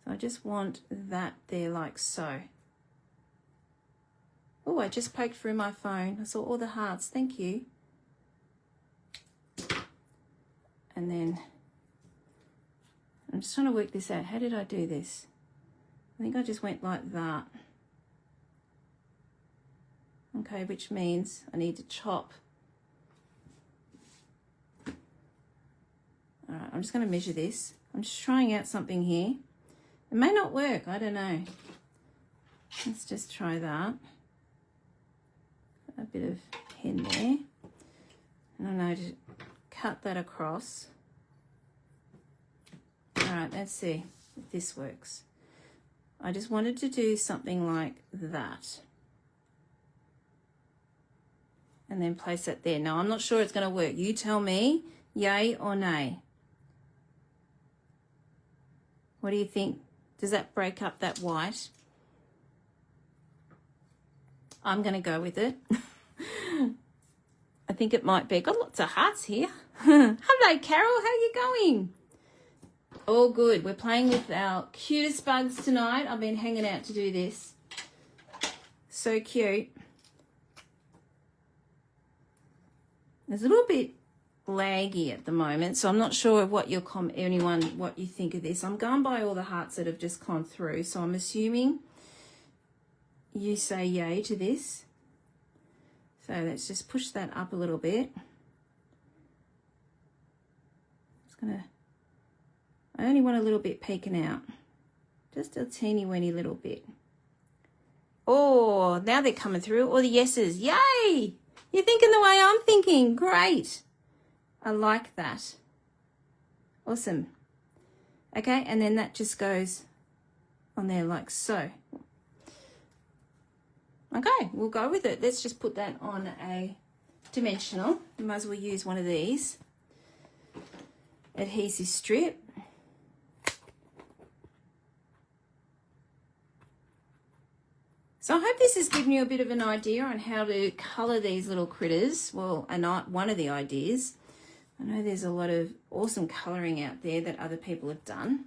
So I just want that there like so. Oh, I just poked through my phone. I saw all the hearts. Thank you. And then I'm just trying to work this out. How did I do this? I think I just went like that. Okay, which means I need to chop. All right, I'm just going to measure this. I'm just trying out something here. It may not work, I don't know. Let's just try that. A bit of pen there. And I know to cut that across. All right, let's see if this works. I just wanted to do something like that. And then place it there. Now, I'm not sure it's going to work. You tell me, yay or nay. What do you think? Does that break up that white? I'm going to go with it. I think it might be. Got lots of hearts here. Hello, Carol. How are you going? All good. We're playing with our cutest bugs tonight. I've been hanging out to do this. So cute. There's a little bit laggy at the moment, so I'm not sure what your what you think of this. I'm going by all the hearts that have just gone through, so I'm assuming you say yay to this. So let's just push that up a little bit. I only want a little bit peeking out. Just a teeny weeny little bit. Oh, now they're coming through. All the yeses. Yay! You're thinking the way I'm thinking. Great. I like that. Awesome. Okay, and then that just goes on there like so. Okay, we'll go with it. Let's just put that on a dimensional. You might as well use one of these adhesive strip. So I hope this has given you a bit of an idea on how to colour these little critters. Well, one of the ideas. I know there's a lot of awesome colouring out there that other people have done.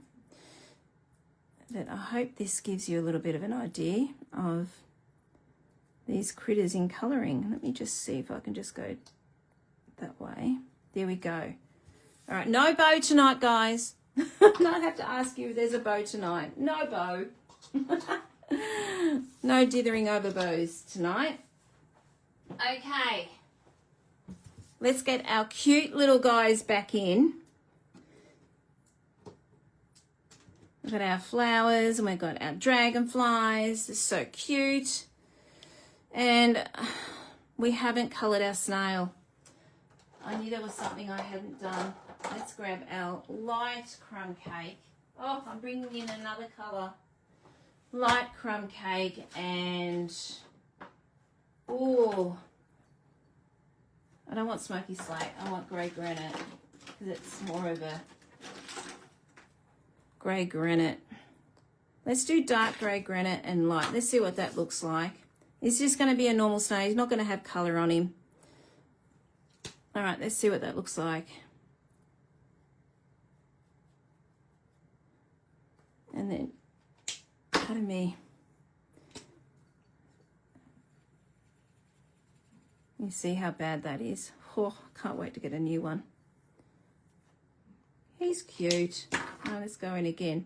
But I hope this gives you a little bit of an idea of these critters in colouring. Let me just see if I can just go that way. There we go. All right, no bow tonight, guys. I have to ask you if there's a bow tonight. No bow. No dithering over bows tonight. Okay. Let's get our cute little guys back in. We've got our flowers and we've got our dragonflies. They're so cute. And we haven't coloured our snail. I knew there was something I hadn't done. Let's grab our light crumb cake. Oh, I'm bringing in another colour. Light crumb cake and, oh, I don't want smoky slate. I want grey granite because it's more of a grey granite. Let's do dark grey granite and light. Let's see what that looks like. It's just going to be a normal snail. He's not going to have colour on him. All right, let's see what that looks like. And then, pardon me. You see how bad that is. Oh, can't wait to get a new one. He's cute. Now let's go in again.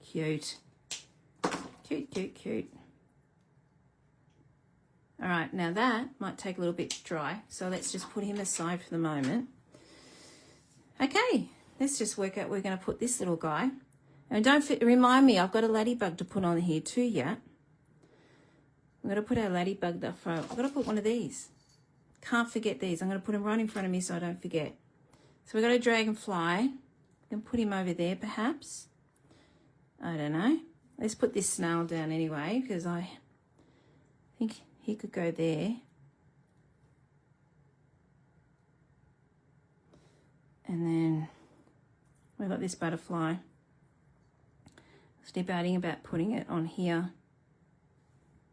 Cute. Cute, cute, cute. All right, now that might take a little bit to dry, so let's just put him aside for the moment. Okay, let's just work out where we're going to put this little guy. And remind me, I've got a ladybug to put on here too yet. I'm going to put our ladybug up front. I've got to put one of these. Can't forget these. I'm going to put him right in front of me so I don't forget. So we've got a dragonfly. I can put him over there perhaps. I don't know. Let's put this snail down anyway because I think he could go there. And then we've got this butterfly. Just debating about putting it on here.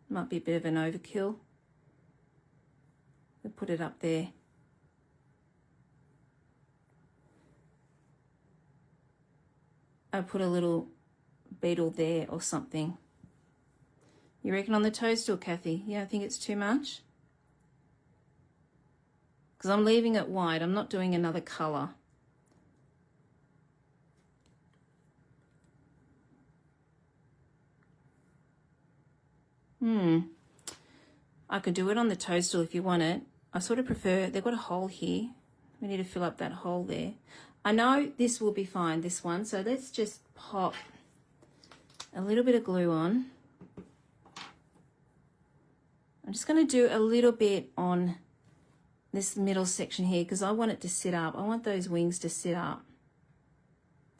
Might be a bit of an overkill. We'll put it up there. I'll put a little beetle there or something. You reckon on the toadstool, Kathy? You don't think it's too much? Because I'm leaving it white. I'm not doing another colour. I could do it on the toadstool if you want it. I sort of prefer, they've got a hole here. We need to fill up that hole there. I know this will be fine, this one. So let's just pop a little bit of glue on. I'm just going to do a little bit on this middle section here because I want it to sit up. I want those wings to sit up.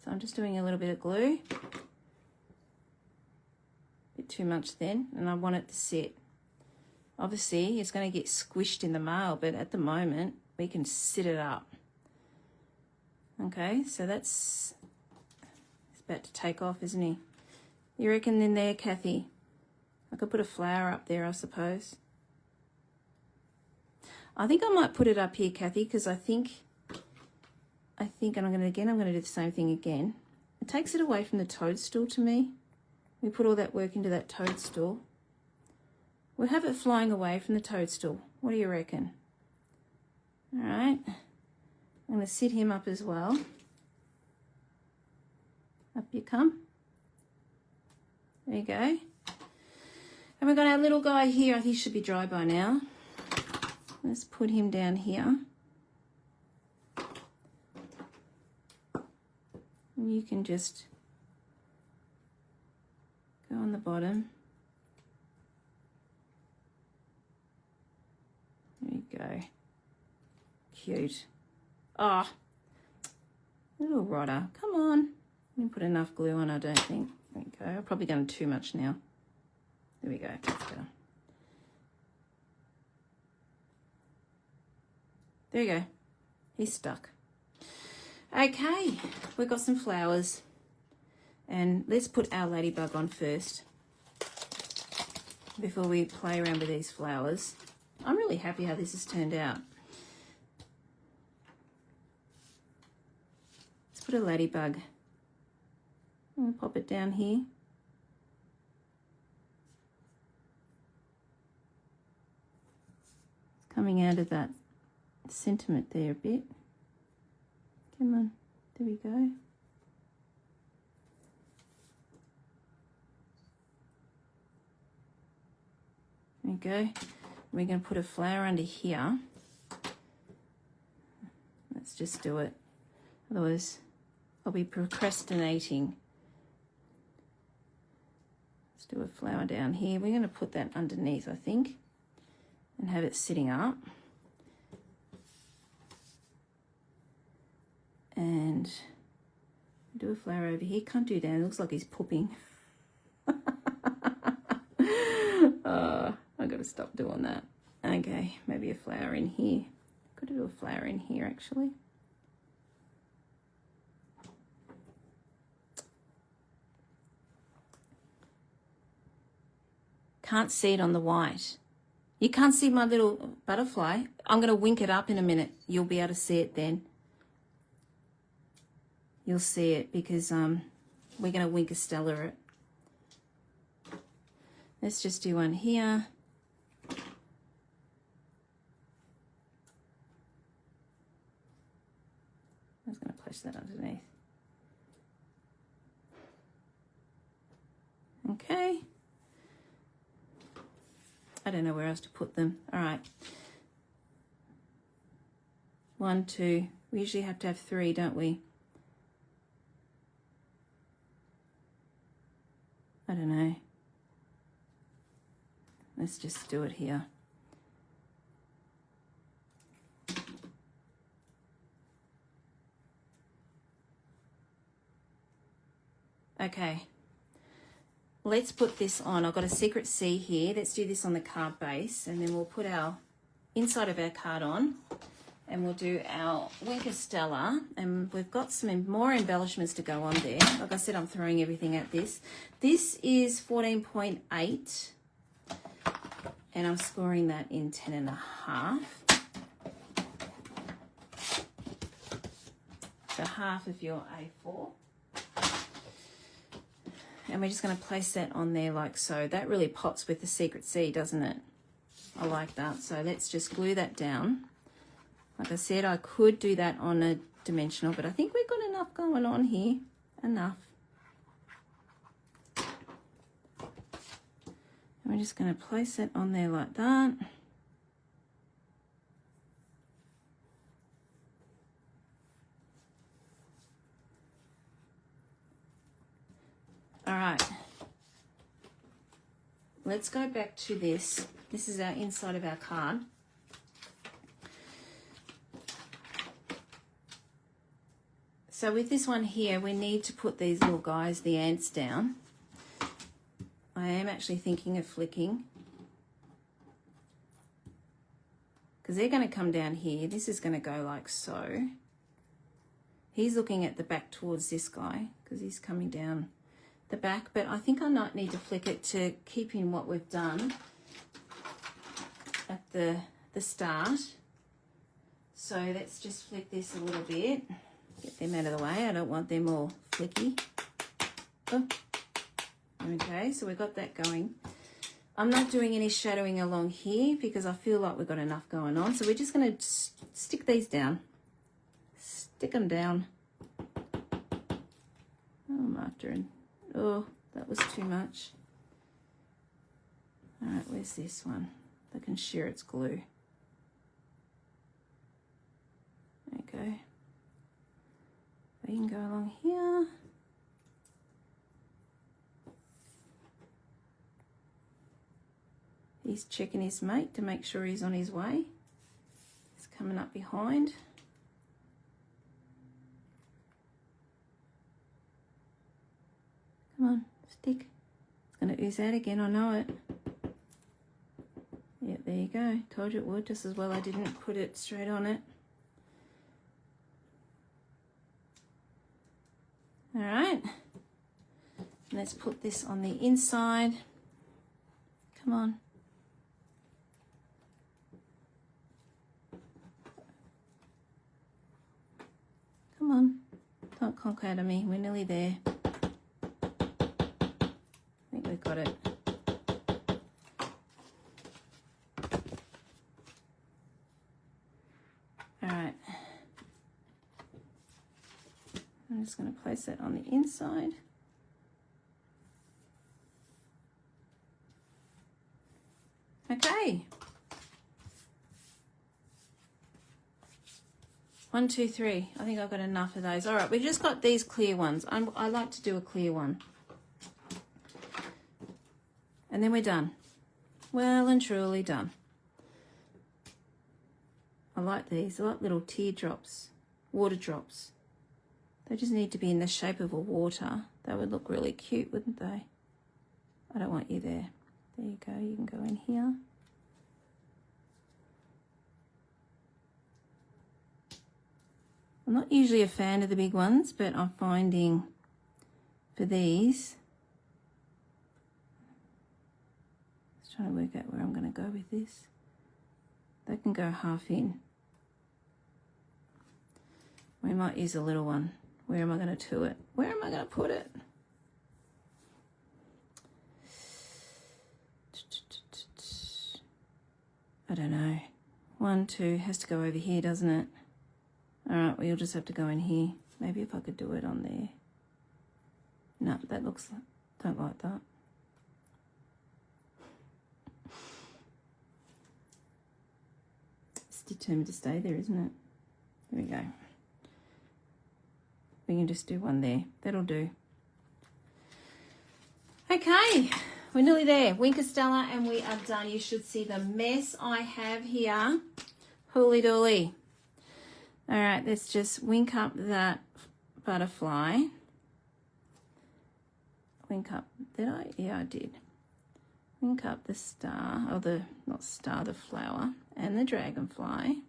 So I'm just doing a little bit of glue. Bit too much then, and I want it to sit. Obviously, it's going to get squished in the mail, but at the moment, we can sit it up. Okay, so it's about to take off, isn't he? You reckon in there, Kathy? I could put a flower up there, I suppose. I think I might put it up here, Kathy, because I think, and I'm going to do the same thing again. It takes it away from the toadstool to me. We put all that work into that toadstool. We'll have it flying away from the toadstool. What do you reckon? All right. I'm going to sit him up as well. Up you come. There you go. And we've got our little guy here. I think he should be dry by now. Let's put him down here. And you can just go on the bottom. There you go. Cute. Oh, little rotter. Come on. I didn't put enough glue on, I don't think. There we go. I've probably done too much now. There we go. That's better. There you go. He's stuck. Okay, we've got some flowers. And let's put our ladybug on first before we play around with these flowers. I'm really happy how this has turned out. Let's put a ladybug. I'm going to pop it down here. It's coming out of that sentiment there a bit. Come on, there we go. There we go. We're going to put a flower under here. Let's just do it. Otherwise, I'll be procrastinating. Let's do a flower down here. We're going to put that underneath, I think, and have it sitting up. And do a flower over here. Can't do that. It looks like he's pooping. I've got to stop doing that. Okay, maybe a flower in here. Got to do a flower in here, actually. Can't see it on the white. You can't see my little butterfly. I'm going to wink it up in a minute. You'll be able to see it then. You'll see it because we're going to wink a Stella it. Let's just do one here. I was going to place that underneath. Okay. I don't know where else to put them. All right. 1, 2. We usually have to have 3, don't we? I don't know. Let's just do it here. Okay. Let's put this on. I've got a secret C here. Let's do this on the card base, and then we'll put our inside of our card on, and we'll do our Winker Stella, and we've got some more embellishments to go on there. Like I said, I'm throwing everything at this. This is 14.8, and I'm scoring that in 10.5. So half of your A4. And we're just going to place that on there like so. That really pops with the secret C, doesn't it? I like that. So let's just glue that down. Like I said, I could do that on a dimensional, but I think we've got enough going on here. Enough. And we're just going to place it on there like that. All right, let's go back to this. This is our inside of our card. So with this one here, we need to put these little guys, the ants, down. I am actually thinking of flicking, because they're going to come down here. This is going to go like so. He's looking at the back towards this guy because he's coming down the back, but I think I might need to flick it to keep in what we've done at the start. So let's just flick this a little bit, get them out of the way. I don't want them all flicky. Oh. Okay, so we've got that going. I'm not doing any shadowing along here because I feel like we've got enough going on. So we're just going to stick these down. Stick them down. Oh, I'm after it. Oh, That was too much. All right, where's this one? I can share its glue. There you go. We can go along here. He's checking his mate to make sure he's on his way. He's coming up behind. Come on, stick. It's going to ooze out again, I know it. Yep, there you go. Told you it would, just as well I didn't put it straight on it. All right. Let's put this on the inside. Come on. Come on. Don't conk out of me. We're nearly there. I think we've got it. All right. I'm just going to place that on the inside. Okay. 1, 2, 3. I think I've got enough of those. All right, we've just got these clear ones. I like to do a clear one. And then we're done. Well and truly done. I like these. They're like little teardrops, water drops. They just need to be in the shape of a water. That would look really cute, wouldn't they? I don't want you there. There you go. You can go in here. I'm not usually a fan of the big ones, but I'm finding for these, just trying to work out where I'm going to go with this. They can go half in. We might use a little one. Where am I going to do it? Where am I going to put it? I don't know. 1, 2 has to go over here, doesn't it? All right, well, you'll just have to go in here. Maybe if I could do it on there. No, that looks, don't like that. It's determined to stay there, isn't it? There we go. We can just do one there. That'll do. Okay, we're nearly there. Winker Stella, and we are done. You should see the mess I have here. Hooly dooly. All right, let's just wink up that butterfly. Wink up, did I? Yeah, I did. Wink up the star, or the, not star, the flower, and the dragonfly.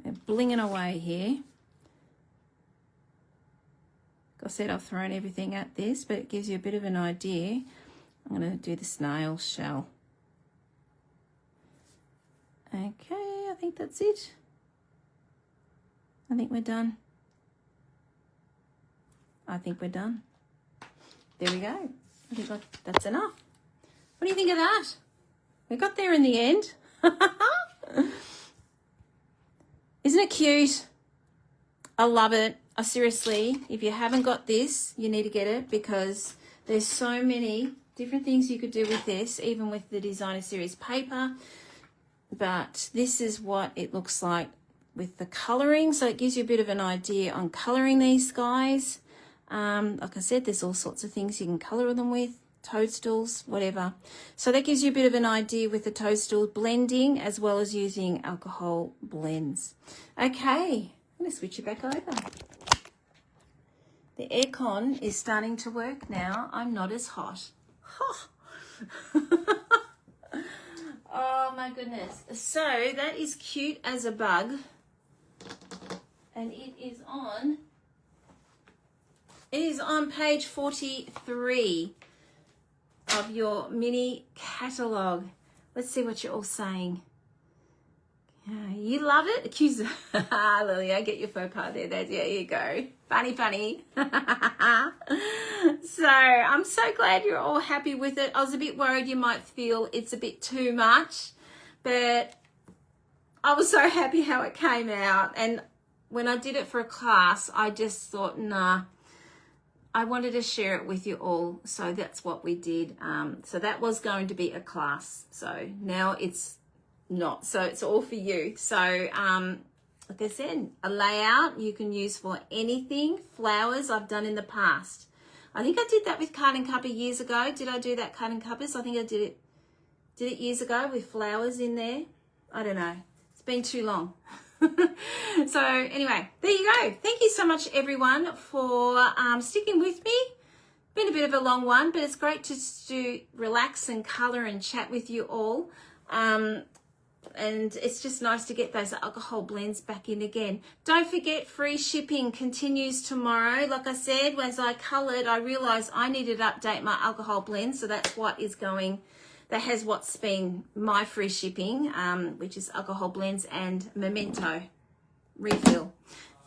They're blinging away here. Like I said, I've thrown everything at this, but it gives you a bit of an idea. I'm going to do the snail shell. Okay, I think that's it. I think we're done. I think we're done. There we go. I think that's enough. What do you think of that? We got there in the end. Isn't it cute? I love it. Seriously, if you haven't got this, you need to get it, because there's so many different things you could do with this, even with the designer series paper. But this is what it looks like with the colouring. So it gives you a bit of an idea on colouring these guys. Like I said, there's all sorts of things you can colour them with, toadstools, whatever. So that gives you a bit of an idea with the toadstool blending, as well as using alcohol blends. Okay, I'm going to switch it back over. The aircon is starting to work now. I'm not as hot. Oh my goodness. So that is cute as a bug, and it is on page 43 of your mini catalogue. Let's see what you're all saying. You love it? Accuse Lilia, get your faux pas there. There you go. Funny. So I'm so glad you're all happy with it. I was a bit worried you might feel it's a bit too much, but I was so happy how it came out. And when I did it for a class, I just thought, nah, I wanted to share it with you all. So that's what we did. So that was going to be a class. So now it's not. So it's all for you. So like I said, a layout you can use for anything. Flowers I've done in the past. I think I did that with card and cuppa years ago. Did I do that card and cuppas? I think I did it years ago with flowers in there. I don't know. It's been too long. So anyway, there you go. Thank you so much, everyone, for sticking with me. Been a bit of a long one, but it's great to relax and colour and chat with you all. And it's just nice to get those alcohol blends back in again. Don't forget, free shipping continues tomorrow. Like I said, as I coloured, I realised I needed to update my alcohol blend. So that's what is going, that has what's been my free shipping, which is alcohol blends and Memento refill.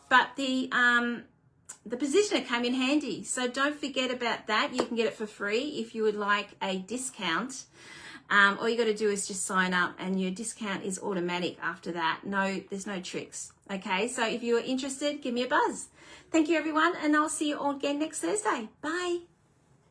But the positioner came in handy. So don't forget about that. You can get it for free if you would like a discount. All you got to do is just sign up and your discount is automatic after that. No, there's no tricks. Okay, so if you are interested, give me a buzz. Thank you, everyone, and I'll see you all again next Thursday. Bye.